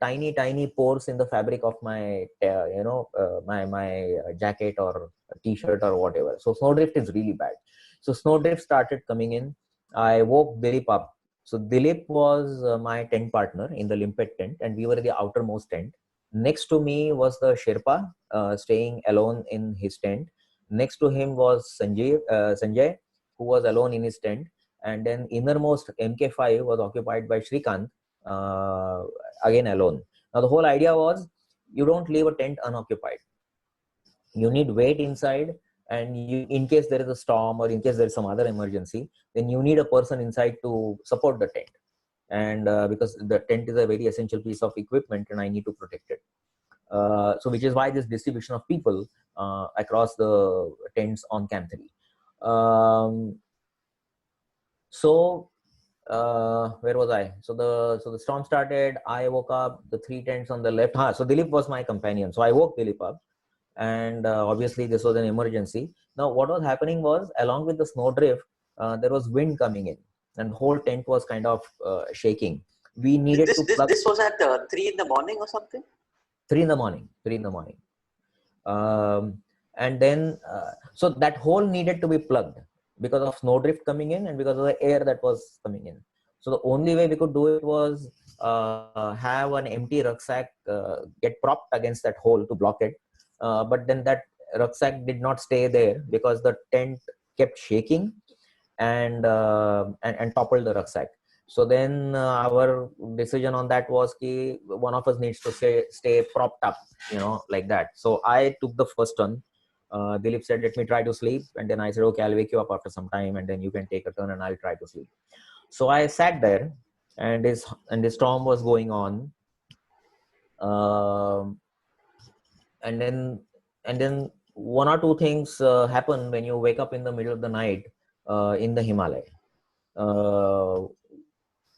tiny pores in the fabric of my my jacket or t-shirt or whatever. So snowdrift is really bad. So snowdrift started coming in. I woke Dilip up. So Dilip was my tent partner in the limpet tent, and we were in the outermost tent. Next to me was the Sherpa, staying alone in his tent. Next to him was Sanjay, who was alone in his tent. And then innermost MK5 was occupied by Shrikant, uh, again alone. Now the whole idea was, you don't leave a tent unoccupied. You need weight inside, and you, in case there is a storm or in case there is some other emergency, then you need a person inside to support the tent. And because the tent is a very essential piece of equipment, and I need to protect it. So which is why this distribution of people across the tents on Camp 3. So where was I? So the storm started. I woke up. The three tents on the left. So Dilip was my companion. So I woke Dilip up, and obviously this was an emergency. Now what was happening was, along with the snowdrift, there was wind coming in, and the whole tent was kind of shaking. We needed This to this plug. this was at 3 in the morning or something. 3 in the morning. And then so that hole needed to be plugged because of snowdrift coming in and because of the air that was coming in. So the only way we could do it was have an empty rucksack get propped against that hole to block it. But then that rucksack did not stay there because the tent kept shaking and toppled the rucksack. So then our decision on that was ki one of us needs to stay propped up, like that. So I took the first turn. Dilip said, let me try to sleep. And then I said, okay, I'll wake you up after some time and then you can take a turn and I'll try to sleep. So I sat there, and the storm was going on. And then one or two things happen when you wake up in the middle of the night in the Himalaya.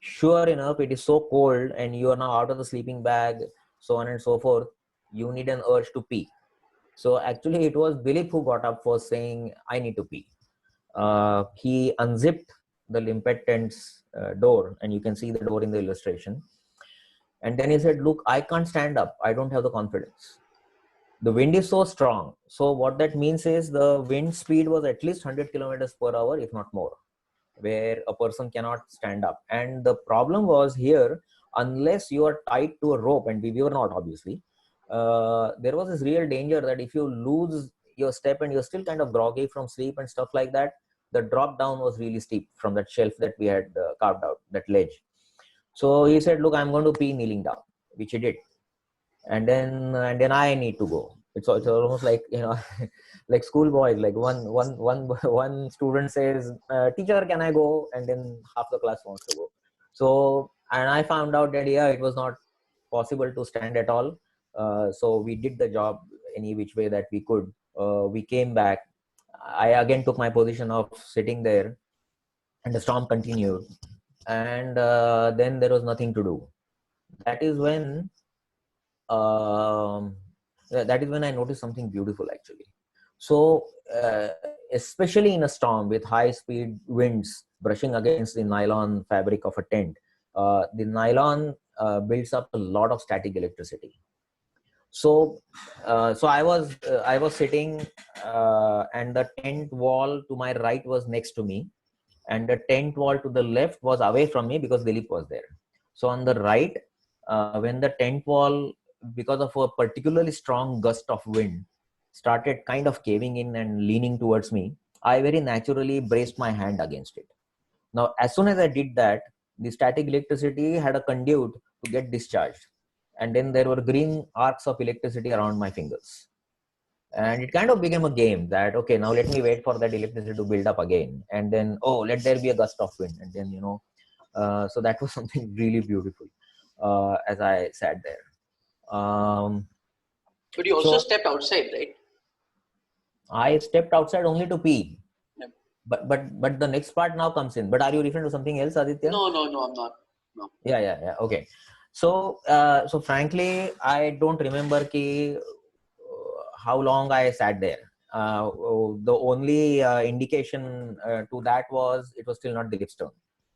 Sure enough, it is so cold and you are now out of the sleeping bag, so on and so forth. You need an urge to pee. So actually it was Dilip who got up first saying, I need to pee. He unzipped the limpet tent's door, and you can see the door in the illustration. And then he said, look, I can't stand up. I don't have the confidence. The wind is so strong. So what that means is the wind speed was at least 100 kilometers per hour, if not more, where a person cannot stand up. And the problem was here, unless you are tied to a rope, and we were not, obviously, there was this real danger that if you lose your step and you're still kind of groggy from sleep and stuff like that, the drop down was really steep from that shelf that we had carved out, that ledge. So he said, look, I'm going to pee kneeling down, which he did. And then I need to go. It's almost like, like schoolboys, like one student says, teacher, can I go? And then half the class wants to go. So, and I found out that, yeah, it was not possible to stand at all. So we did the job any which way that we could. We came back. I again took my position of sitting there, and the storm continued. And then there was nothing to do. That is when um, I noticed something beautiful actually. So especially in a storm with high speed winds brushing against the nylon fabric of a tent, the nylon builds up a lot of static electricity. So I was sitting, and the tent wall to my right was next to me, and the tent wall to the left was away from me because Dilip was there. So on the right, when the tent wall, because of a particularly strong gust of wind, started kind of caving in and leaning towards me, I very naturally braced my hand against it. Now, as soon as I did that, the static electricity had a conduit to get discharged. And then there were green arcs of electricity around my fingers. And it kind of became a game that, okay, now let me wait for that electricity to build up again. And then, oh, let there be a gust of wind. And then, so that was something really beautiful as I sat there. But you also stepped outside, right? I stepped outside only to pee. Yep. But the next part now comes in. But are you referring to something else, Aditya? No, I'm not. No. Yeah. Okay. So frankly, I don't remember how long I sat there. The only indication to that was it was still not Dilip's turn.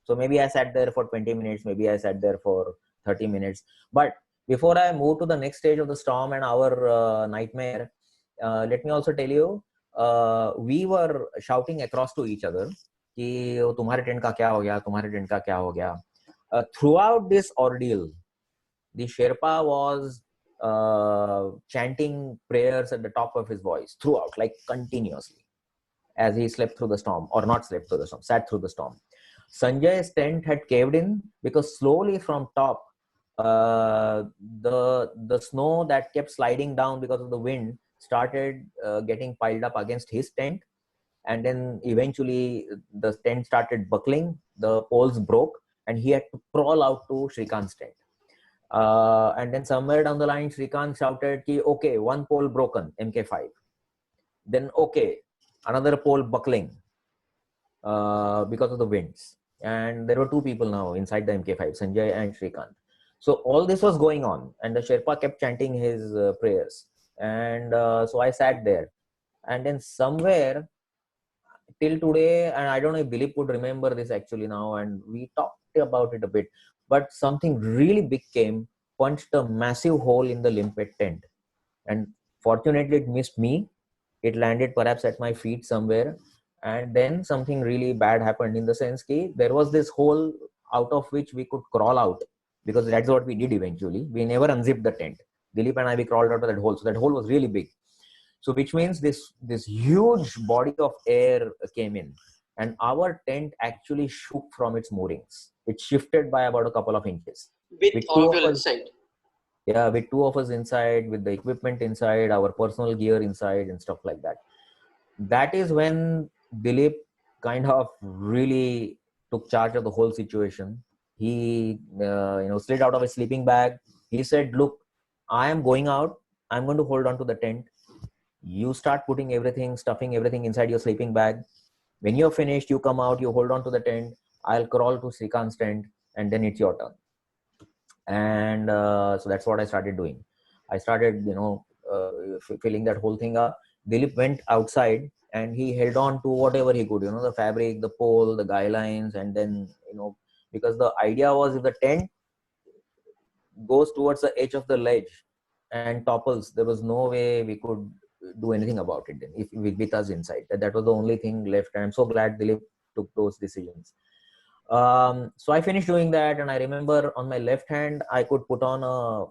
So maybe I sat there for 20 minutes, maybe I sat there for 30 minutes. But before I move to the next stage of the storm and our nightmare, let me also tell you, we were shouting across to each other कि तुम्हारे tent का क्या हो गया, तुम्हारे tent का क्या हो गया. Throughout this ordeal, the Sherpa was chanting prayers at the top of his voice throughout, like continuously, as he slept through the storm, or not slept through the storm, sat through the storm. Sanjay's tent had caved in because slowly from top, the snow that kept sliding down because of the wind started getting piled up against his tent, and then eventually the tent started buckling, the poles broke, and he had to crawl out to Shrikant's tent. And then somewhere down the line, Shrikant shouted, okay, one pole broken, MK5. Then, okay, another pole buckling because of the winds. And there were two people now inside the MK5, Sanjay and Shrikant. So all this was going on, and the Sherpa kept chanting his prayers. And so I sat there. And then somewhere till today, and I don't know if Dilip would remember this actually now, and we talked about it a bit, but something really big came, punched a massive hole in the limpet tent. And fortunately, it missed me. It landed perhaps at my feet somewhere. And then something really bad happened, in the sense that there was this hole out of which we could crawl out, because that's what we did eventually. We never unzipped the tent. Dilip and I, we crawled out of that hole. So that hole was really big. So which means this huge body of air came in, and our tent actually shook from its moorings. It shifted by about a couple of inches. With all of you inside. Yeah, with two of us inside, with the equipment inside, our personal gear inside, and stuff like that. That is when Dilip kind of really took charge of the whole situation. He, slid out of his sleeping bag. He said, "Look, I am going out. I'm going to hold on to the tent. You start putting everything, stuffing everything inside your sleeping bag. When you're finished, you come out, you hold on to the tent. I'll crawl to Srikant's tent, and then it's your turn." And so that's what I started doing. I started, filling that whole thing up. Dilip went outside and he held on to whatever he could, the fabric, the pole, the guy lines, and then, because the idea was if the tent goes towards the edge of the ledge and topples, there was no way we could do anything about it then, if with us inside. That was the only thing left, and I'm so glad Dilip took those decisions. So I finished doing that, and I remember on my left hand I could put on a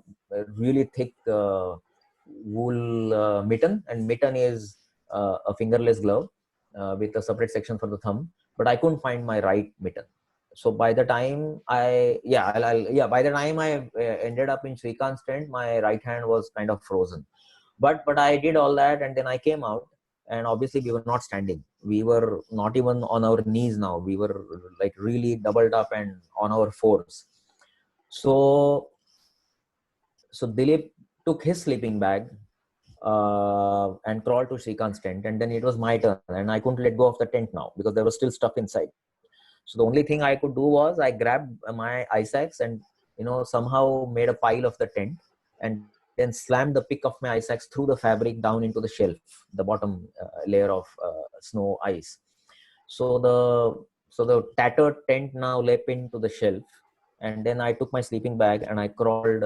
really thick wool mitten, and mitten is a fingerless glove with a separate section for the thumb, but I couldn't find my right mitten. So by the time I ended up in Srikant's tent, my right hand was kind of frozen. But I did all that, and then I came out, and obviously we were not standing. We were not even on our knees now. We were like really doubled up and on our fours. So Dilip took his sleeping bag, and crawled to Shrikant's tent, and then it was my turn, and I couldn't let go of the tent now because there was still stuff inside. So the only thing I could do was I grabbed my ice axe and somehow made a pile of the tent, and then slammed the pick of my ice axe through the fabric down into the shelf, the bottom layer of snow ice. So the tattered tent now lay pinned to the shelf, and then I took my sleeping bag and I crawled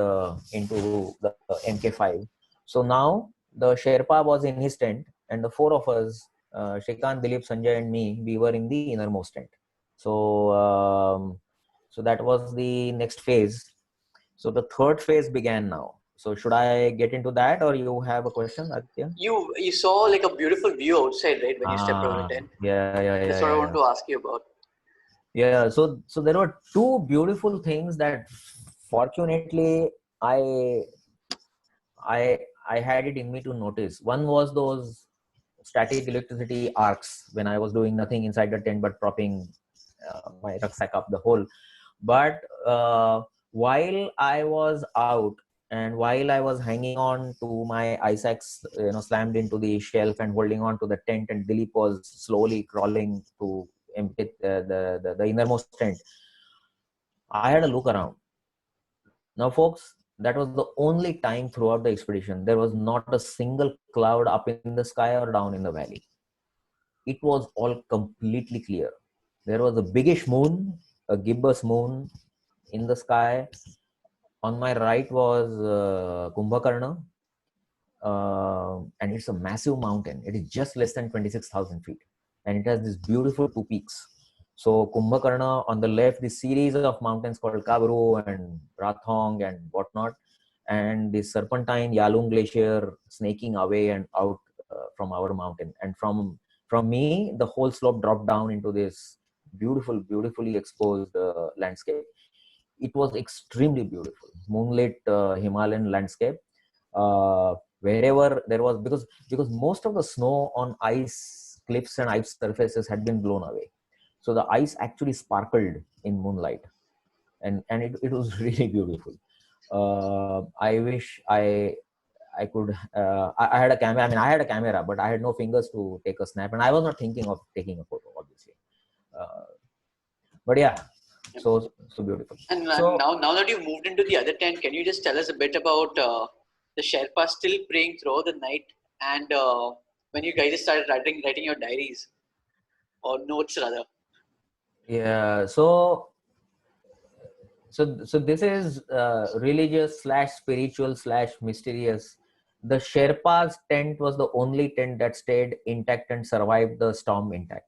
into the MK5. So now the Sherpa was in his tent, and the four of us, Shrikant, Dilip, Sanjay, and me, we were in the innermost tent. So that was the next phase. So the third phase began now. So should I get into that, or you have a question, Aditya? You saw like a beautiful view outside, right, when you stepped out of the tent? That's what I want to ask you about. Yeah. So there were two beautiful things that fortunately I had it in me to notice. One was those static electricity arcs when I was doing nothing inside the tent but propping my rucksack up the hole. But while I was out and while I was hanging on to my ice axe, slammed into the shelf and holding on to the tent, and Dilip was slowly crawling to empty the innermost tent, I had a look around. Now, folks, that was the only time throughout the expedition there was not a single cloud up in the sky or down in the valley. It was all completely clear. There was a biggish moon, a gibbous moon in the sky. On my right was Kumbhakarna, and it's a massive mountain. It is just less than 26,000 feet, and it has these beautiful two peaks. So Kumbhakarna on the left, this series of mountains called Kabru and Rathong and whatnot, and the serpentine Yalung Glacier snaking away and out from our mountain. And from me, the whole slope dropped down into this beautifully exposed landscape. It was extremely beautiful, moonlit Himalayan landscape. Wherever there was, because most of the snow on ice cliffs and ice surfaces had been blown away, so the ice actually sparkled in moonlight, and it was really beautiful. I wish I could. I had a camera. I mean, I had a camera, but I had no fingers to take a snap, and I was not thinking of taking a photo, obviously. But yeah, so beautiful. And So now that you've moved into the other tent, can you just tell us a bit about the Sherpa still praying throughout the night, and when you guys started writing your diaries or notes rather? yeah, so this is religious / spiritual / mysterious. The Sherpa's tent was the only tent that stayed intact and survived the storm intact.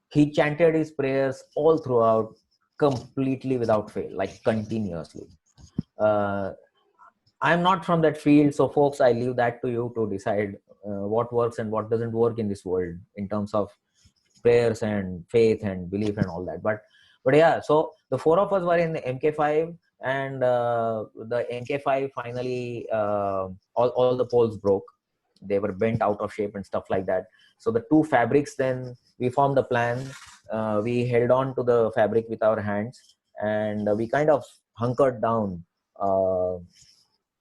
He chanted his prayers all throughout, completely without fail, like continuously. uh, I'm not from that field, so folks, I leave that to you to decide what works and what doesn't work in this world in terms of prayers and faith and belief and all that. But yeah, so the four of us were in the MK5, and the MK5 finally, all the poles broke. They were bent out of shape and stuff like that. So the two fabrics, then we formed a plan. We held on to the fabric with our hands, and we kind of hunkered down.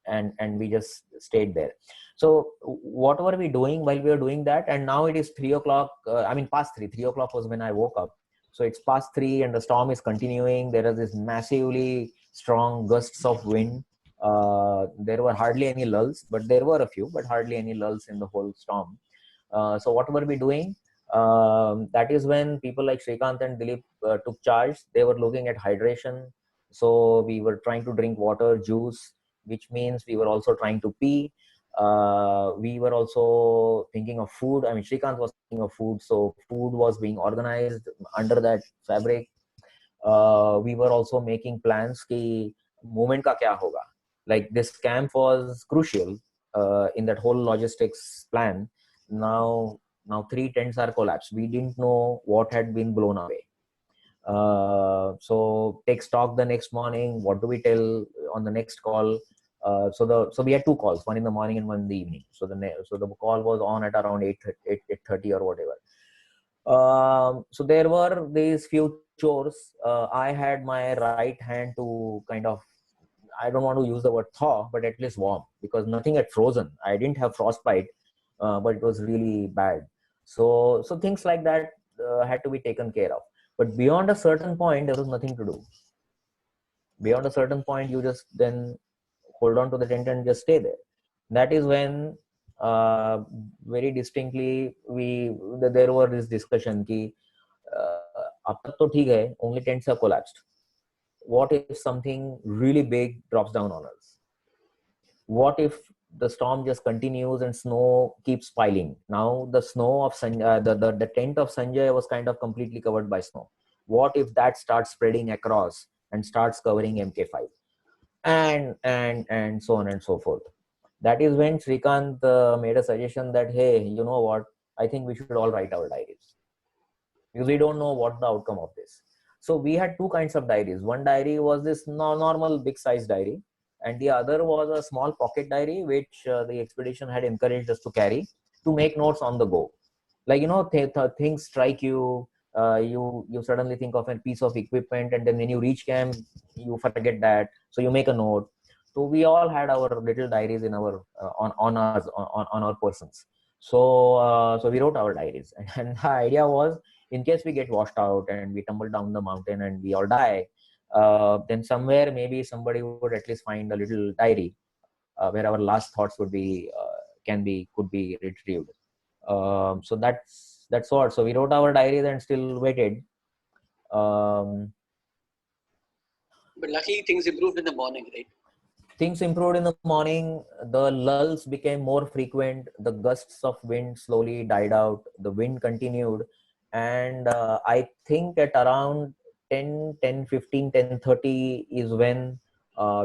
And we just stayed there. So what were we doing while we were doing that? And now it is 3 o'clock. Past 3 o'clock was when I woke up. So it's past 3 and the storm is continuing. There is this massively strong gusts of wind. There were hardly any lulls, but there were a few, but hardly any lulls in the whole storm. So what were we doing? That is when people like Shrikant and Dilip took charge. They were looking at hydration. So we were trying to drink water, juice, which means we were also trying to pee. We were also thinking of food. I mean, Shrikant was thinking of food, so food was being organized under that fabric. We were also making plans ki movement ka kya hoga. Like this camp was crucial in that whole logistics plan. Now 3 tents are collapsed. We didn't know what had been blown away. So take stock the next morning. What do we tell on the next call? So we had 2 calls, one in the morning and one in the evening. So the call was on at around 8:30 or whatever. So there were these few chores. I had my right hand to kind of I don't want to use the word thaw, but at least warm, because nothing had frozen. I didn't have frostbite, but it was really bad. So things like that had to be taken care of. But beyond a certain point, there was nothing to do. Beyond a certain point, you just then hold on to the tent and just stay there. That is when very distinctly there were this discussion ki ab tak to theek hai, only tents have collapsed. What if something really big drops down on us? What if the storm just continues and snow keeps piling? Now the snow of the tent of Sanjay was kind of completely covered by snow. What if that starts spreading across and starts covering MK5, and so on and so forth? That is when Srikanth made a suggestion that, hey, you know what, I think we should all write our diaries, because we don't know what the outcome of this. So we had two kinds of diaries. One diary was this normal big size diary, and the other was a small pocket diary, which the expedition had encouraged us to carry to make notes on the go. Like, you know, things strike you, you suddenly think of a piece of equipment, and then when you reach camp, you forget that, so you make a note. So we all had our little diaries in our on us on our persons. So we wrote our diaries, and the idea was, in case we get washed out and we tumble down the mountain and we all die, then somewhere maybe somebody would at least find a little diary where our last thoughts would be could be retrieved. So that's what. So we wrote our diaries and still waited. But luckily things improved in the morning, right? Things improved in the morning. The lulls became more frequent. The gusts of wind slowly died out. The wind continued. And I think at around 10:15, 10:30 is when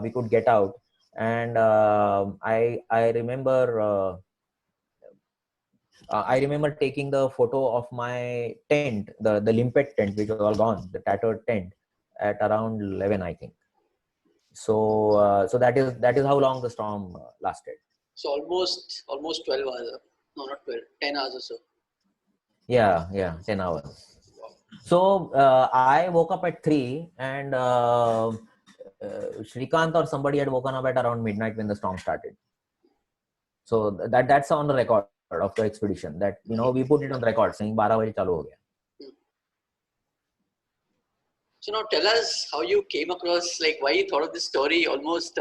we could get out. And I remember taking the photo of my tent, the limpet tent, which was all gone, the tattered tent, at around 11, I think. So that is how long the storm lasted. So almost 12 hours. No, not 12, 10 hours or so. Yeah, 10 hours. So I woke up at 3, and Srikanth or somebody had woken up at around midnight when the storm started. So that's on the record of the expedition, that, you know, we put it on record saying 12 baje chalu ho gaya. So now tell us how you came across, like why you thought of this story almost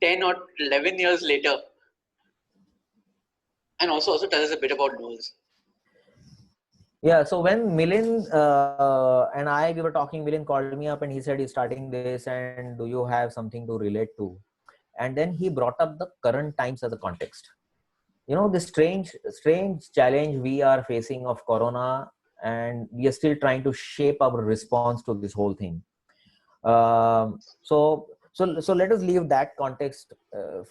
10 or 11 years later. And also tell us a bit about Knowles. Yeah, so when Milind and we were talking, Milind called me up and he said he's starting this, and do you have something to relate to? And then he brought up the current times as a context. You know, this strange challenge we are facing of Corona, and we are still trying to shape our response to this whole thing. So let us leave that context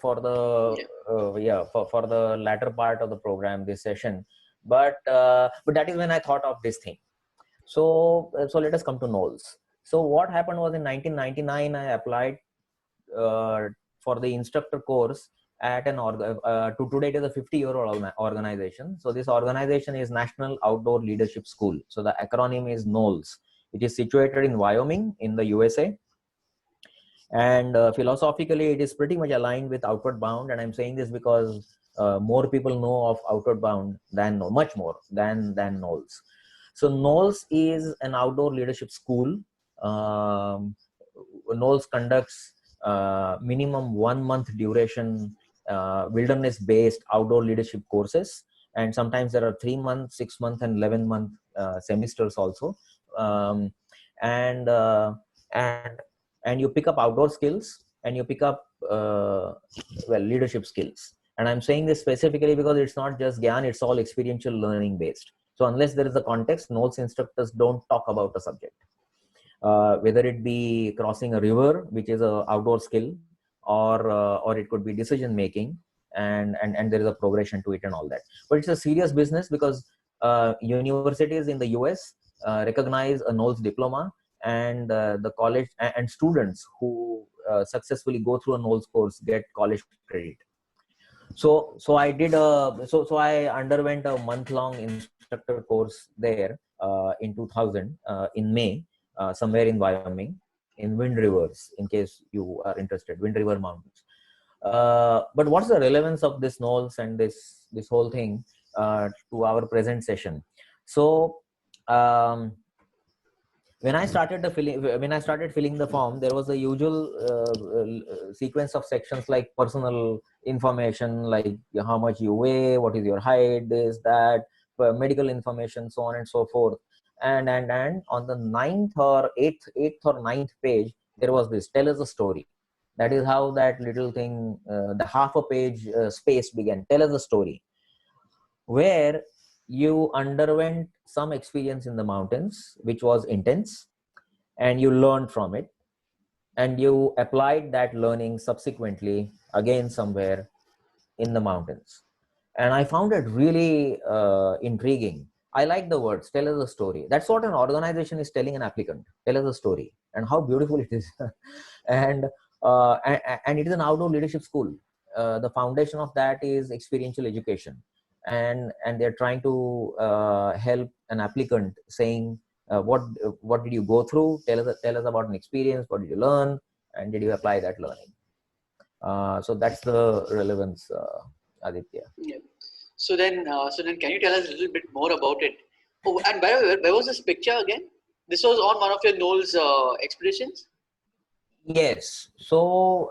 for the for the latter part of the program, this session. But that is when I thought of this thing. So let us come to Knowles. So what happened was, in 1999 I applied for the instructor course at an to today it is a 50-year-old organization. So this organization is National Outdoor Leadership School. So the acronym is Knowles. It is situated in Wyoming in the USA. And philosophically, it is pretty much aligned with Outward Bound. And I'm saying this because more people know of Outward Bound much more than Knowles. So Knowles is an outdoor leadership school. Knowles conducts minimum 1 month duration wilderness-based outdoor leadership courses. And sometimes there are 3 month, 6 month, and 11-month semesters also. And you pick up outdoor skills, and you pick up leadership skills. And I'm saying this specifically because it's not just Gyan, it's all experiential learning based. So unless there is a context, Knowles instructors don't talk about a subject, whether it be crossing a river, which is an outdoor skill, or it could be decision making, and there is a progression to it and all that. But it's a serious business, because universities in the US recognize a Knowles diploma, and the college and students who successfully go through a Knowles course get college credit. So I underwent a month-long instructor course there in 2000 in May, somewhere in Wyoming. in Wind Rivers, in case you are interested, Wind River Mountains. But what's the relevance of this knolls and this whole thing to our present session? So when I started filling the form, there was a usual sequence of sections like personal information, like how much you weigh, what is your height, this, that, medical information, so on and so forth. And on the eighth or ninth page, there was this: tell us a story. That is how that little thing, the half a page space began. Tell us a story, where you underwent some experience in the mountains, which was intense, and you learned from it, and you applied that learning subsequently again somewhere in the mountains. And I found it really intriguing. I like the words, tell us a story. That's what an organization is telling an applicant: tell us a story. And how beautiful it is. and, and it is an outdoor leadership school. The foundation of that is experiential education, and they're trying to help an applicant, saying, what did you go through? Tell us about an experience. What did you learn, and did you apply that learning? So that's the relevance, Aditya. Yeah. So then, can you tell us a little bit more about it? Oh, and by the way, where was this picture again? This was on one of your Knowles expeditions. Yes. So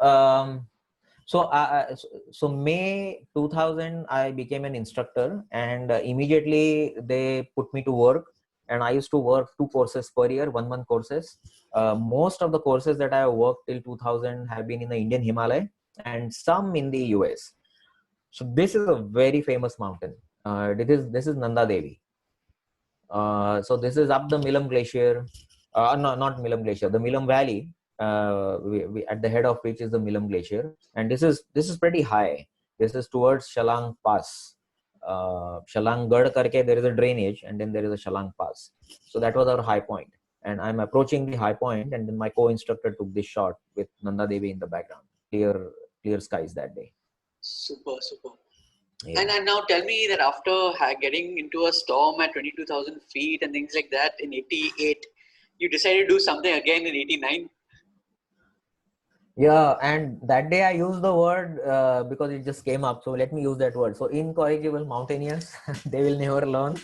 May 2000, I became an instructor, and immediately they put me to work. And I used to work 2 courses per year, 1 month courses. Most of the courses that I have worked till 2000 have been in the Indian Himalaya and some in the US. So this is a very famous mountain. This is Nanda Devi. So this is up the Milam Glacier. No, not Milam Glacier, the Milam Valley. We at the head of which is the Milam Glacier, and this is pretty high. This is towards Shalang Pass. Shalang Gad karke there is a drainage, and then there is a Shalang Pass. So that was our high point, and I'm approaching the high point, and then my co-instructor took this shot with Nanda Devi in the background. Clear skies that day. Super. Yeah. And now tell me that after getting into a storm at 22,000 feet and things like that in 88, you decided to do something again in 89. Yeah, and that day I used the word because it just came up. So let me use that word. So incorrigible mountaineers, they will never learn.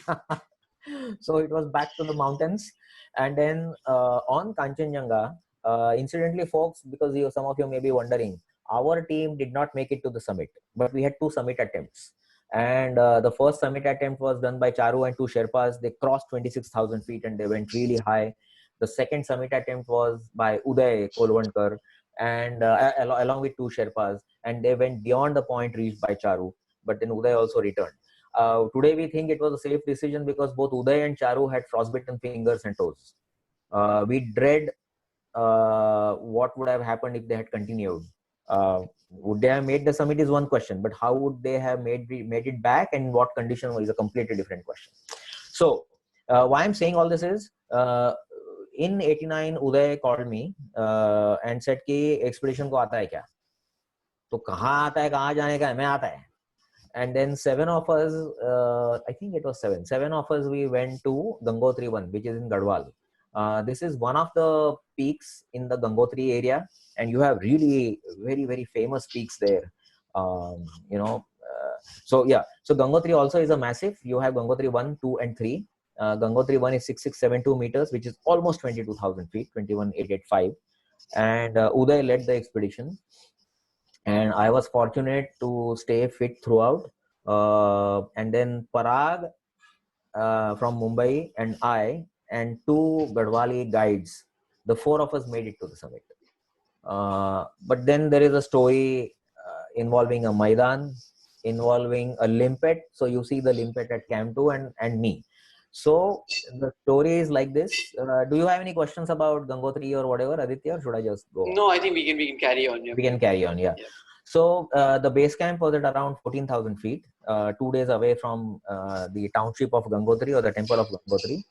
So it was back to the mountains. And then on Kanchenjunga, incidentally, folks, because some of you may be wondering, our team did not make it to the summit, but we had 2 summit attempts. And the first summit attempt was done by Charu and 2 Sherpas. They crossed 26,000 feet and they went really high. The second summit attempt was by Uday Kolwandkar, and along with 2 Sherpas, and they went beyond the point reached by Charu, but then Uday also returned. Today we think it was a safe decision because both Uday and Charu had frostbitten fingers and toes. We dread what would have happened if they had continued. Would they have made the summit is one question, but how would they have made it back, and what condition is a completely different question. So why I'm saying all this is, in 89, Uday called me and said कि expedition को आता है क्या? तो कहाँ आता है, कहाँ जाने का है, मैं आता है. And then 7 of us, I think it was 7 of us, we went to Gangotri 1, which is in Garhwal. This is one of the peaks in the Gangotri area, and you have really very, very famous peaks there. So Gangotri also is a massive. You have Gangotri 1, 2, and 3. Gangotri 1 is 6672 meters, which is almost 22,000 feet, 21,885. And Uday led the expedition. And I was fortunate to stay fit throughout. And then Parag from Mumbai and I and 2 Gadwali guides, the 4 of us made it to the summit. But then there is a story involving a Maidan, involving a limpet. So you see the limpet at Camp 2 and me. So the story is like this. Do you have any questions about Gangotri or whatever, Aditya, or should I just go? No, I think we can carry on. Yeah. We can carry on, yeah. So the base camp was at around 14,000 feet, 2 days away from the township of Gangotri or the temple of Gangotri.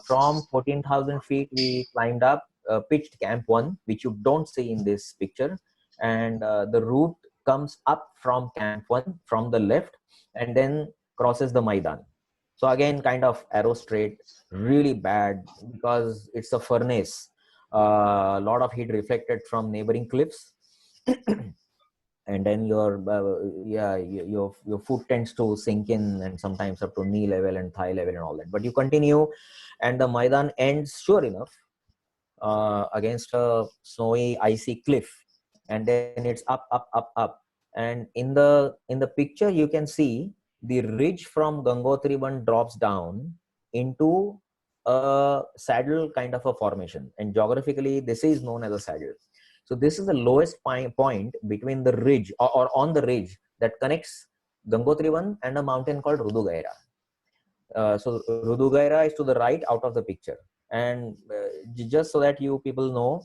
From 14,000 feet, we climbed up, pitched Camp 1, which you don't see in this picture. And the route comes up from Camp 1 from the left and then crosses the Maidan. So again, kind of arrow straight, really bad because it's a furnace. A lot of heat reflected from neighboring cliffs. And then your foot tends to sink in, and sometimes up to knee level and thigh level and all that. But you continue, and the Maidan ends, sure enough, against a snowy, icy cliff, and then it's up, up, up, up. And in the picture, you can see the ridge from Gangotri one drops down into a saddle kind of a formation, and geographically, this is known as a saddle. So this is the lowest point between the ridge or on the ridge that connects Gangotri one and a mountain called Rudugaira. So Rudugaira is to the right out of the picture. And just so that you people know,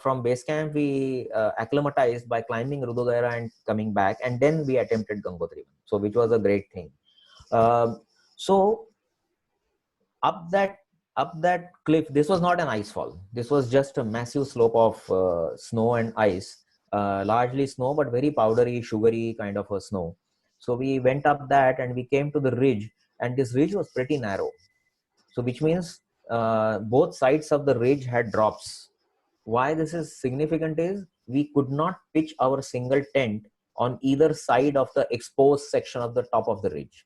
from base camp we acclimatized by climbing Rudugaira and coming back, and then we attempted Gangotri, so which was a great thing. So up that cliff, this was not an ice fall. This was just a massive slope of snow and ice, largely snow, but very powdery, sugary kind of a snow. So we went up that and we came to the ridge, and this ridge was pretty narrow. So which means both sides of the ridge had drops. Why this is significant is we could not pitch our single tent on either side of the exposed section of the top of the ridge.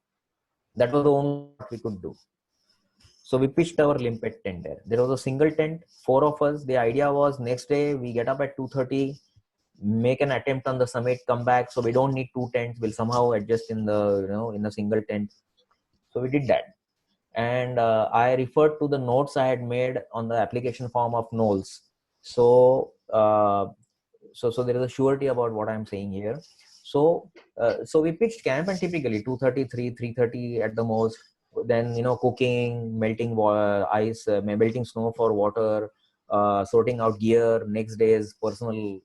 That was the only what we could do. So we pitched our limpet tent there. There was a single tent, 4 of us. The idea was next day we get up at 2:30, make an attempt on the summit, come back. So we don't need 2 tents. We'll somehow adjust in the in a single tent. So we did that. And I referred to the notes I had made on the application form of Knowles. So so there is a surety about what I'm saying here. So so we pitched camp, and typically 2:33, 3:30 at the most. Then cooking, melting ice, melting snow for water, sorting out gear, next day's personal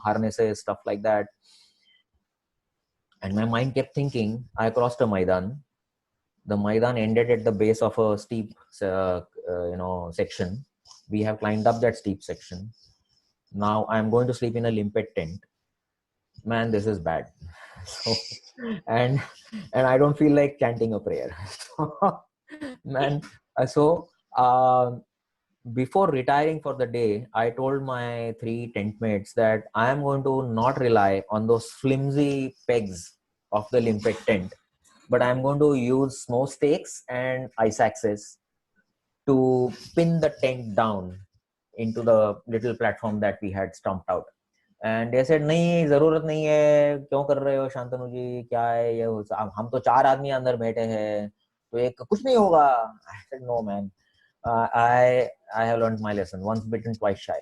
harnesses, stuff like that. And my mind kept thinking, I crossed a Maidan. The Maidan ended at the base of a steep section. We have climbed up that steep section. Now I'm going to sleep in a limpet tent. Man, this is bad. So, and I don't feel like chanting a prayer. Man, so before retiring for the day, I told my 3 tent mates that I am going to not rely on those flimsy pegs of the limpet tent, but I'm going to use snow stakes and ice axes to pin the tent down into the little platform that we had stumped out. And they said, नहीं जरूरत नहीं है, क्यों कर रहे हो शांतनु जी, क्या है ये, हम तो 4 आदमी अंदर बैठे हैं, तो एक कुछ नहीं होगा. I said, no man, I have learned my lesson. Once bitten, twice shy.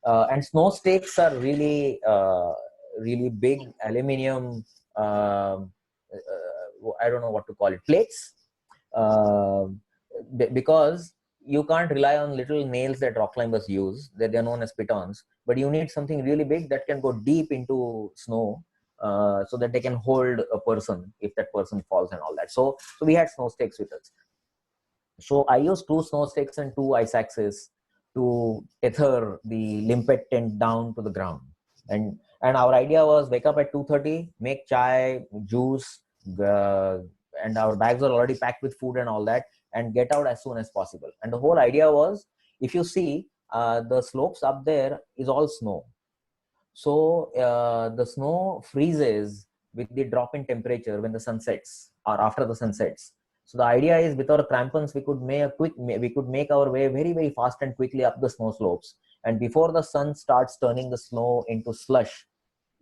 And snow stakes are really really big aluminium, I don't know what to call it, plates, because you can't rely on little nails that rock climbers use. They're known as pitons, but you need something really big that can go deep into snow, so that they can hold a person if that person falls and all that. So we had snow stakes with us. So I used 2 snow stakes and 2 ice axes to tether the limpet tent down to the ground. And our idea was wake up at 2:30, make chai, juice, and our bags were already packed with food and all that, and get out as soon as possible. And the whole idea was, if you see, the slopes up there is all snow. So the snow freezes with the drop in temperature when the sun sets or after the sun sets. So the idea is, with our crampons, we could make our way very, very fast and quickly up the snow slopes. And before the sun starts turning the snow into slush,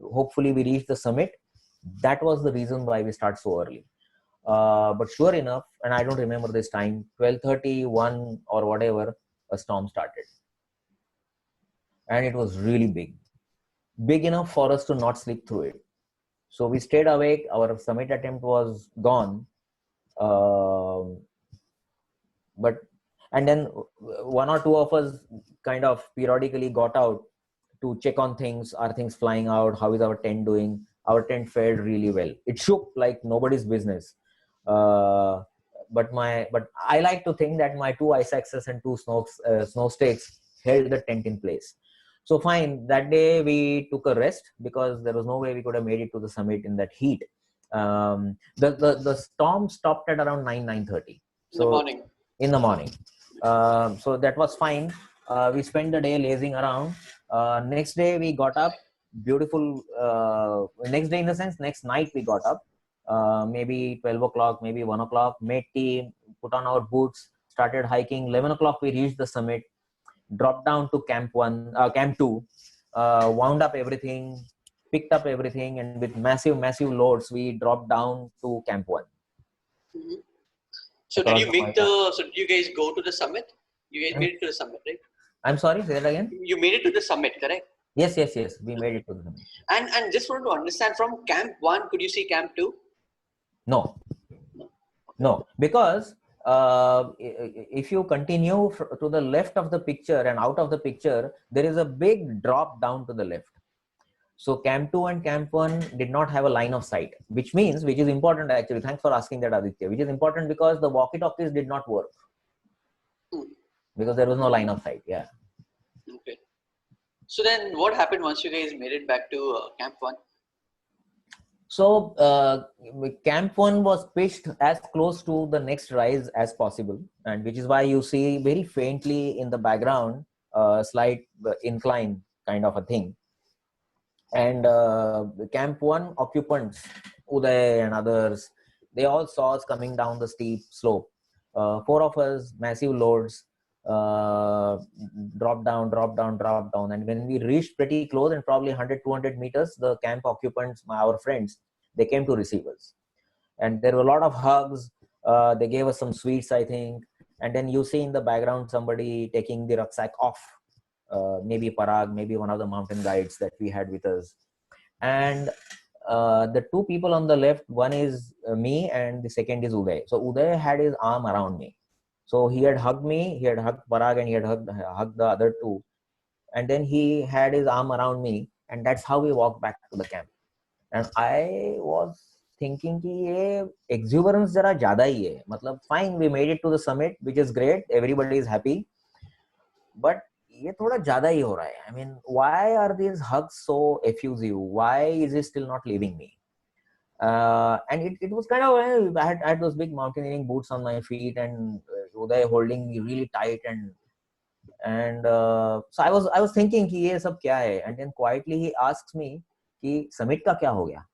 hopefully we reach the summit. That was the reason why we start so early. But sure enough, and I don't remember this time, 12:30, 1 or whatever, a storm started. And it was really big enough for us to not sleep through it. So we stayed awake. Our summit attempt was gone. And then 1 or 2 of us kind of periodically got out to check on things. Are things flying out? How is our tent doing? Our tent fared really well. It shook like nobody's business. But I like to think that my 2 ice axes and 2 snow stakes held the tent in place. So fine, that day we took a rest because there was no way we could have made it to the summit in that heat. The storm stopped at around 9:30. In the morning. In the morning. So that was fine. We spent the day lazing around. Next day we got up. Beautiful. Next day in the sense, next night we got up. Maybe 12 o'clock, maybe 1 o'clock. Made tea, put on our boots, started hiking. 11 o'clock we reached the summit. Dropped down to camp 2. Wound up everything, picked up everything, and with massive loads, we dropped down to camp 1. Mm-hmm. So Across the Moitan. so did you guys go to the summit? You guys made it to the summit, right? I'm sorry, say that again. You made it to the summit, correct? Yes. We made it to the summit. And just wanted to understand, from camp 1, could you see camp 2? No, because if you continue to the left of the picture and out of the picture, there is a big drop down to the left. So camp 2 and camp 1 did not have a line of sight, which is important actually. Thanks for asking that, Aditya. Which is important because the walkie-talkies did not work because there was no line of sight. Yeah. Okay. So then what happened once you guys made it back to camp 1? So camp 1 was pitched as close to the next rise as possible, and which is why you see very faintly in the background slight incline kind of a thing. And camp 1 occupants, Uday and others, they all saw us coming down the steep slope. 4 of us, massive loads, drop down. And when we reached pretty close and probably 100-200 meters, the camp occupants, our friends, they came to receive us. And there were a lot of hugs. They gave us some sweets, I think. And then you see in the background somebody taking the rucksack off. Maybe Parag, maybe one of the mountain guides that we had with us. And the 2 people on the left, one is me and the second is Uday. So Uday had his arm around me. So he had hugged me, he had hugged Parag, and he had hugged the other 2. And then he had his arm around me, and that's how we walked back to the camp. And I was thinking कि ये exuberance जरा ज़्यादा ही है. मतलब fine, we made it to the summit, which is great. Everybody is happy. But ये थोड़ा ज़्यादा ही हो रहा है. I mean, why are these hugs so effusive? Why is he still not leaving me? And it was kind of, I had those big mountaineering boots on my feet, and Uday holding me really tight, and so I was thinking कि ये सब क्या है? And then quietly he asks me कि summit का क्या हो गया?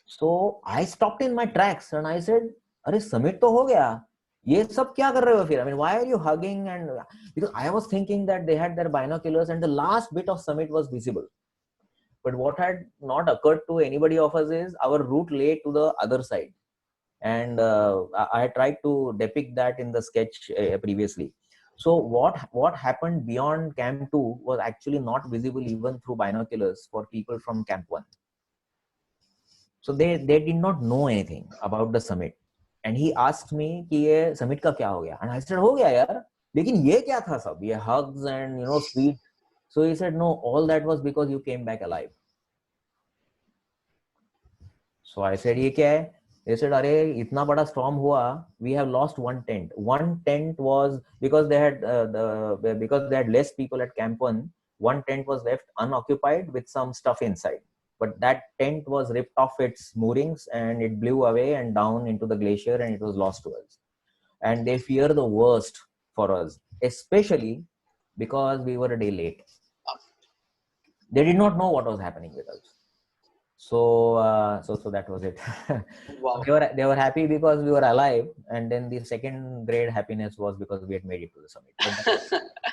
So I stopped in my tracks and I said, अरे summit तो हो गया, ये सब क्या कर रहे हो फिर? I mean, why are you hugging? And because I was thinking that they had their binoculars and the last bit of summit was visible. But what had not occurred to anybody of us is our route lay to the other side. And I tried to depict that in the sketch previously. So what happened beyond camp 2 was actually not visible even through binoculars for people from camp 1. So they did not know anything about the summit. And he asked me कि ये summit का क्या हो गया? And I said, हो गया यार, लेकिन ये क्या था सब? ये hugs and sweet. So he said, no, all that was because you came back alive. So I said, ये क्या है? They said, अरे इतना बड़ा storm हुआ, we have lost one tent. One tent was because they had less people at camp 1. One tent was left unoccupied with some stuff inside. But that tent was ripped off its moorings and it blew away and down into the glacier and it was lost to us. And they fear the worst for us, especially because we were a day late. They did not know what was happening with us. So that was it. Wow. They were happy because we were alive, and then the second grade happiness was because we had made it to the summit. But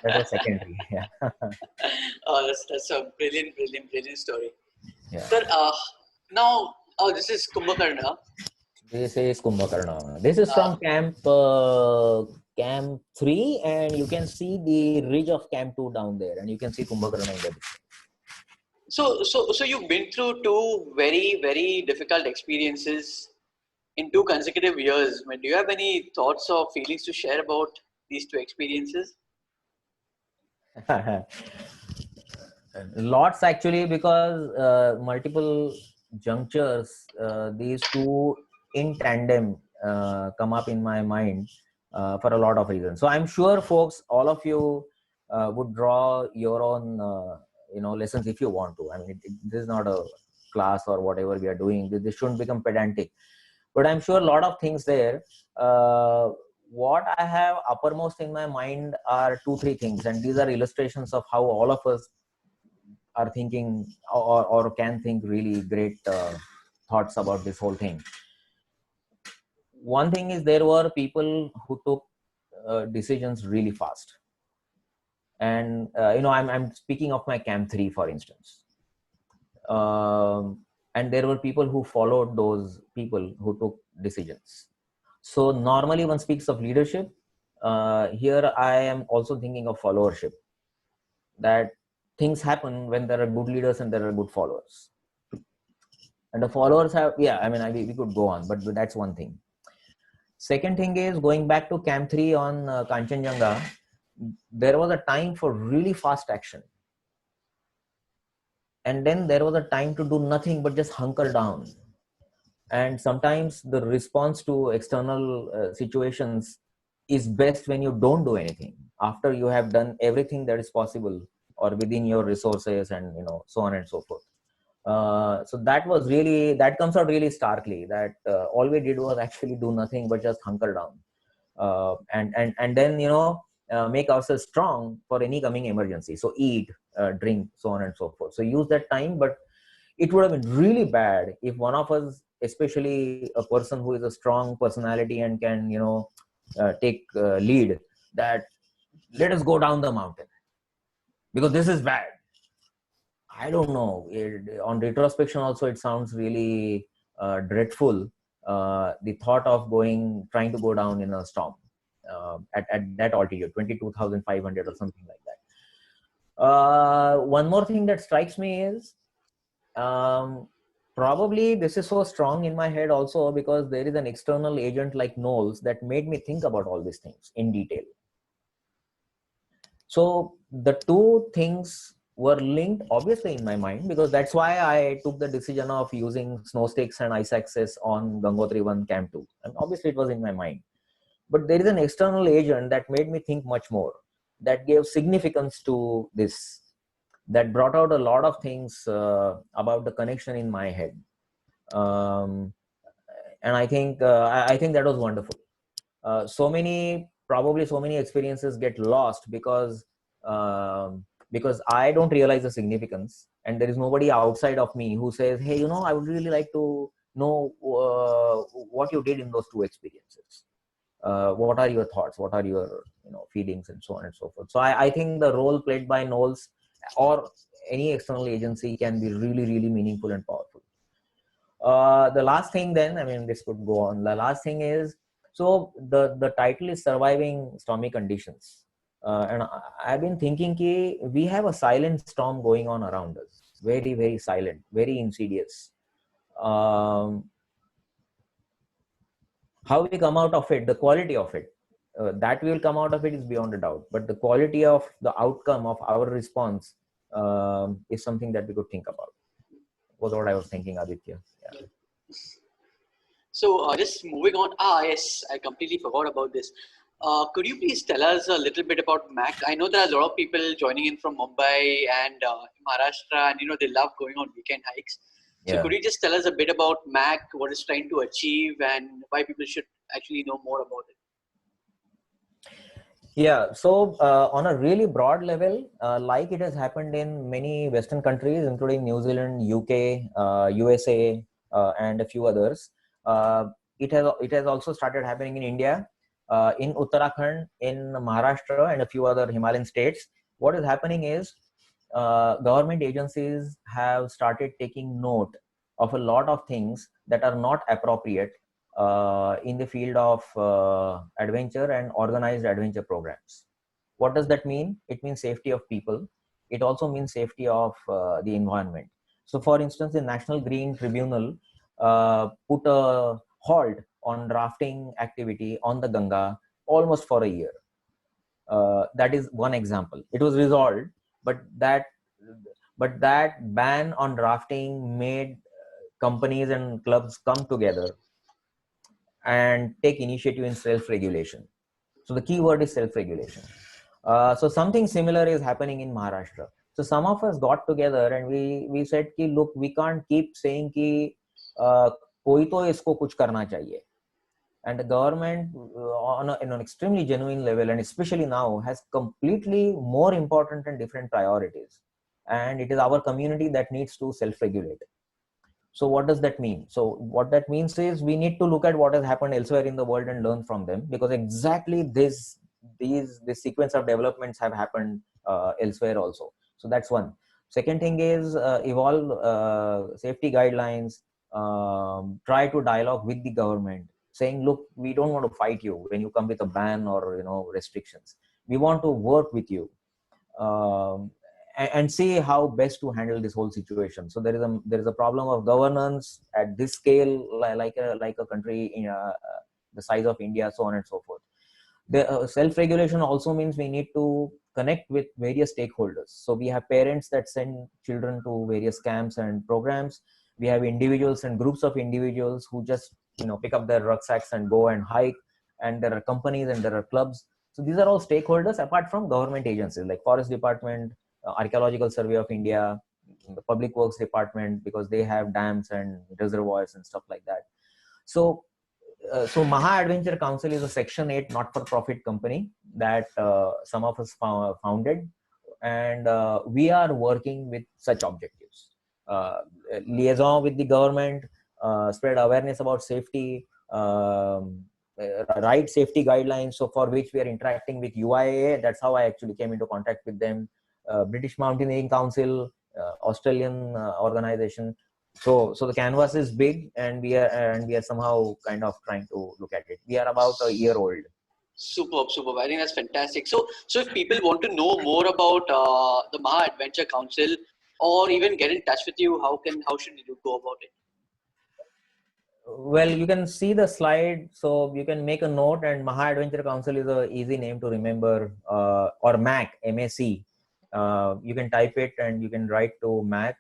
that was secondary. Yeah. That's a brilliant story. Yeah. Sir, now, this is Kumbhakarna. This is Kumbhakarna. This is from camp 3, and you can see the ridge of camp 2 down there, and you can see Kumbhakarna in the distance. So you've been through 2 very, very difficult experiences in 2 consecutive years. I mean, do you have any thoughts or feelings to share about these 2 experiences? Lots actually, because multiple junctures, these 2 in tandem come up in my mind for a lot of reasons. So I'm sure folks, all of you would draw your own lessons if you want to. I mean, this is not a class or whatever we are doing. This shouldn't become pedantic. But I'm sure a lot of things there. what I have uppermost in my mind are 2-3 things, and these are illustrations of how all of us are thinking or can think really great thoughts about this whole thing. One thing is, there were people who took decisions really fast, and I'm speaking of my Camp 3, for instance. And there were people who followed those people who took decisions. So normally one speaks of leadership. Here I am also thinking of followership, that things happen when there are good leaders and there are good followers. And the followers have, we could go on, but that's one thing. Second thing is, going back to Camp 3 on Kanchenjunga, there was a time for really fast action. And then there was a time to do nothing but just hunker down. And sometimes the response to external situations is best when you don't do anything, after you have done everything that is possible or within your resources, and so on and so forth. So that comes out really starkly, that all we did was actually do nothing but just hunker down, and then make ourselves strong for any coming emergency. So eat, drink, so on and so forth. So use that time. But it would have been really bad if one of us, especially a person who is a strong personality and can take lead, that let us go down the mountain because this is bad. I don't know. On retrospection also, it sounds really dreadful. The thought of trying to go down in a storm at that altitude, 22,500 or something like that. One more thing that strikes me is, probably this is so strong in my head also because there is an external agent like Knowles that made me think about all these things in detail. So the two things were linked obviously in my mind, because that's why I took the decision of using snow sticks and ice axes on Gangotri 1 Camp 2. And obviously it was in my mind. But there is an external agent that made me think much more, that gave significance to this, that brought out a lot of things about the connection in my head. And I think that was wonderful. So many experiences get lost because I don't realize the significance, and there is nobody outside of me who says, hey, I would really like to know what you did in those two experiences. What are your thoughts? What are your feelings, and so on and so forth. So I think the role played by Knowles or any external agency can be really, really meaningful and powerful. The last thing then, this could go on. The last thing is, so the title is Surviving Stormy Conditions. And I've been thinking we have a silent storm going on around us. Very, very silent, very insidious. How we come out of it, the quality of it, that we will come out of it is beyond a doubt. But the quality of the outcome of our response is something that we could think about. Was what I was thinking, Aditya. Yeah. So just moving on. Yes, I completely forgot about this. Could you please tell us a little bit about MAC? I know there are a lot of people joining in from Mumbai and Maharashtra, and they love going on weekend hikes. So could you just tell us a bit about MAC, what it's trying to achieve, and why people should actually know more about it? Yeah, so on a really broad level, like it has happened in many Western countries, including New Zealand, UK, USA, and a few others, it has also started happening in India, in Uttarakhand, in Maharashtra, and a few other Himalayan states. What is happening is, government agencies have started taking note of a lot of things that are not appropriate in the field of adventure and organized adventure programs. What does that mean? It means safety of people. It also means safety of the environment. So for instance, the National Green Tribunal put a halt on rafting activity on the Ganga almost for a year. That is one example. It was resolved, but that ban on rafting made companies and clubs come together and take initiative in self-regulation. So the key word is self-regulation. So something similar is happening in Maharashtra. So some of us got together and we said कि look, we can't keep saying कि कोई तो इसको कुछ करना चाहिए. And the government, on an extremely genuine level, and especially now, has completely more important and different priorities. And it is our community that needs to self-regulate. So what does that mean? So what that means is we need to look at what has happened elsewhere in the world and learn from them, because exactly this sequence of developments have happened elsewhere also. So that's one. Second thing is evolve safety guidelines, try to dialogue with the government, saying, look, we don't want to fight you when you come with a ban or restrictions. We want to work with you. And see how best to handle this whole situation. So there is a problem of governance at this scale, like a country in the size of India, so on and so forth. The self-regulation also means we need to connect with various stakeholders. So we have parents that send children to various camps and programs. We have individuals and groups of individuals who just pick up their rucksacks and go and hike. And there are companies and there are clubs. So these are all stakeholders apart from government agencies like Forest Department, Archaeological Survey of India, the Public Works Department, because they have dams and reservoirs and stuff like that. So Maha Adventure Council is a Section 8 not-for-profit company that some of us founded, and we are working with such objectives. Liaison with the government, spread awareness about safety, ride safety guidelines, so for which we are interacting with UIA. That's how I actually came into contact with them. British Mountaineering Council, Australian organization. So the canvas is big, and we are somehow kind of trying to look at it. We are about a year old. Superb. I think that's fantastic. So if people want to know more about the Maha Adventure Council, or even get in touch with you, how should you go about it? Well, you can see the slide, so you can make a note. And Maha Adventure Council is a easy name to remember, or MAC, M-A-C. You can type it and you can write to MAC.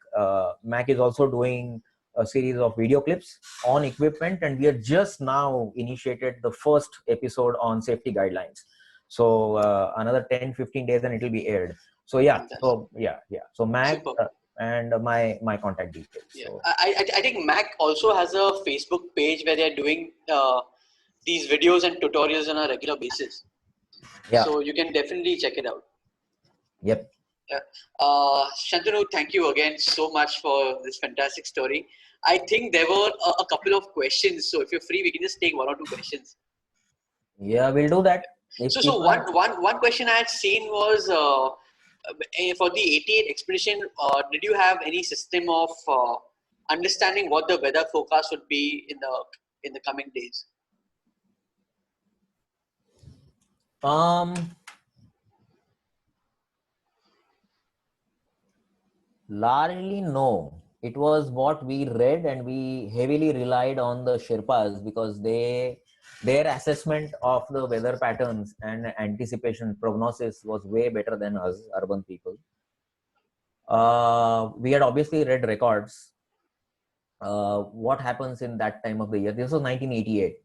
MAC is also doing a series of video clips on equipment, and we have just now initiated the first episode on safety guidelines. So another 10-15 days and it will be aired. So yeah, so MAC and my contact details. Yeah. So, I think MAC also has a Facebook page where they're doing these videos and tutorials on a regular basis. Yeah. So you can definitely check it out. Yep. Shantanu, thank you again so much for this fantastic story. I think there were a couple of questions. So if you're free, we can just take one or two questions. Yeah, we'll do that. So one question I had seen was for the 88 expedition, did you have any system of understanding what the weather forecast would be in the coming days? Largely no. It was what we read, and we heavily relied on the Sherpas because their assessment of the weather patterns and anticipation prognosis was way better than us urban people. We had obviously read records. What happens in that time of the year? This was 1988.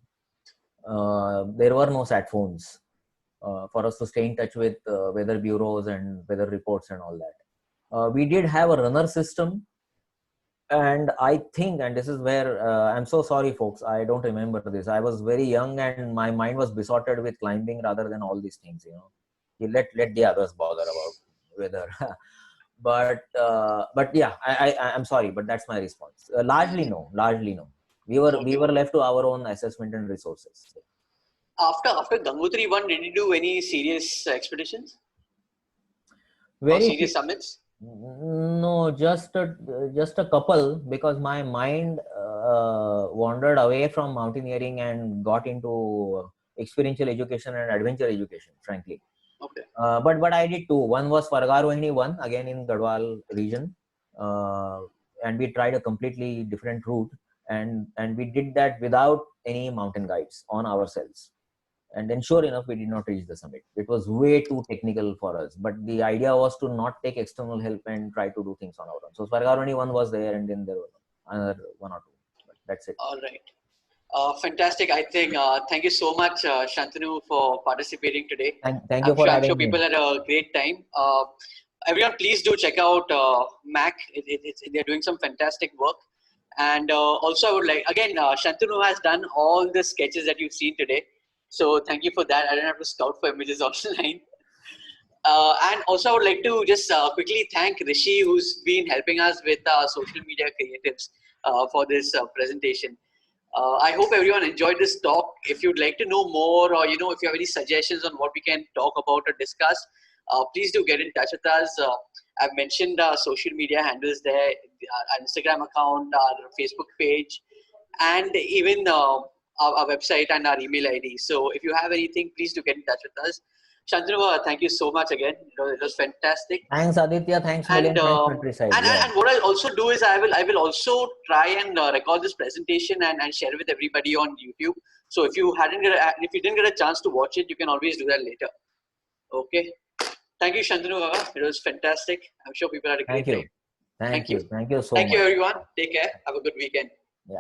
There were no sat phones for us to stay in touch with weather bureaus and weather reports and all that. We did have a runner system, and I think, and this is where I'm so sorry folks, I don't remember this. I was very young and my mind was besotted with climbing rather than all these things, you let the others bother about weather. but yeah, I'm sorry, but that's my response. Largely no. We were left to our own assessment and resources. After Gangotri 1, did you do any serious expeditions? Very serious summits? No, just a couple, because my mind wandered away from mountaineering and got into experiential education and adventure education, frankly. Okay. But I did two. One was Fargarohini 1, again in Garhwal region, and we tried a completely different route, and we did that without any mountain guides, on ourselves. And then sure enough, we did not reach the summit. It was way too technical for us. But the idea was to not take external help and try to do things on our own. So Fargarohini 1 was there, and then there were another one or two. But that's it. All right. Fantastic. I think, thank you so much, Shantanu, for participating today. Thank you for having me. I'm sure people had a great time. Everyone, please do check out MAC. They're doing some fantastic work. And also, I would like, again, Shantanu has done all the sketches that you've seen today. So thank you for that. I don't have to scout for images online. And also, I would like to just quickly thank Rishi, who's been helping us with social media creatives for this presentation. I hope everyone enjoyed this talk. If you'd like to know more, or if you have any suggestions on what we can talk about or discuss, please do get in touch with us. I've mentioned social media handles there, our Instagram account, our Facebook page, and even our website and our email ID. So if you have anything, please do get in touch with us. Shantanu, thank you so much again. It was fantastic. Thanks, Aditya. Thanks, And million. Thanks, Countryside. Yeah. and what I'll also do is I will also try and record this presentation and share it with everybody on YouTube. So if you didn't get a chance to watch it, you can always do that later. Okay. Thank you, Shantanu. It was fantastic. I'm sure people had a great time. Thank you. Thank you so much. Thank you, everyone. Take care. Have a good weekend. Yeah.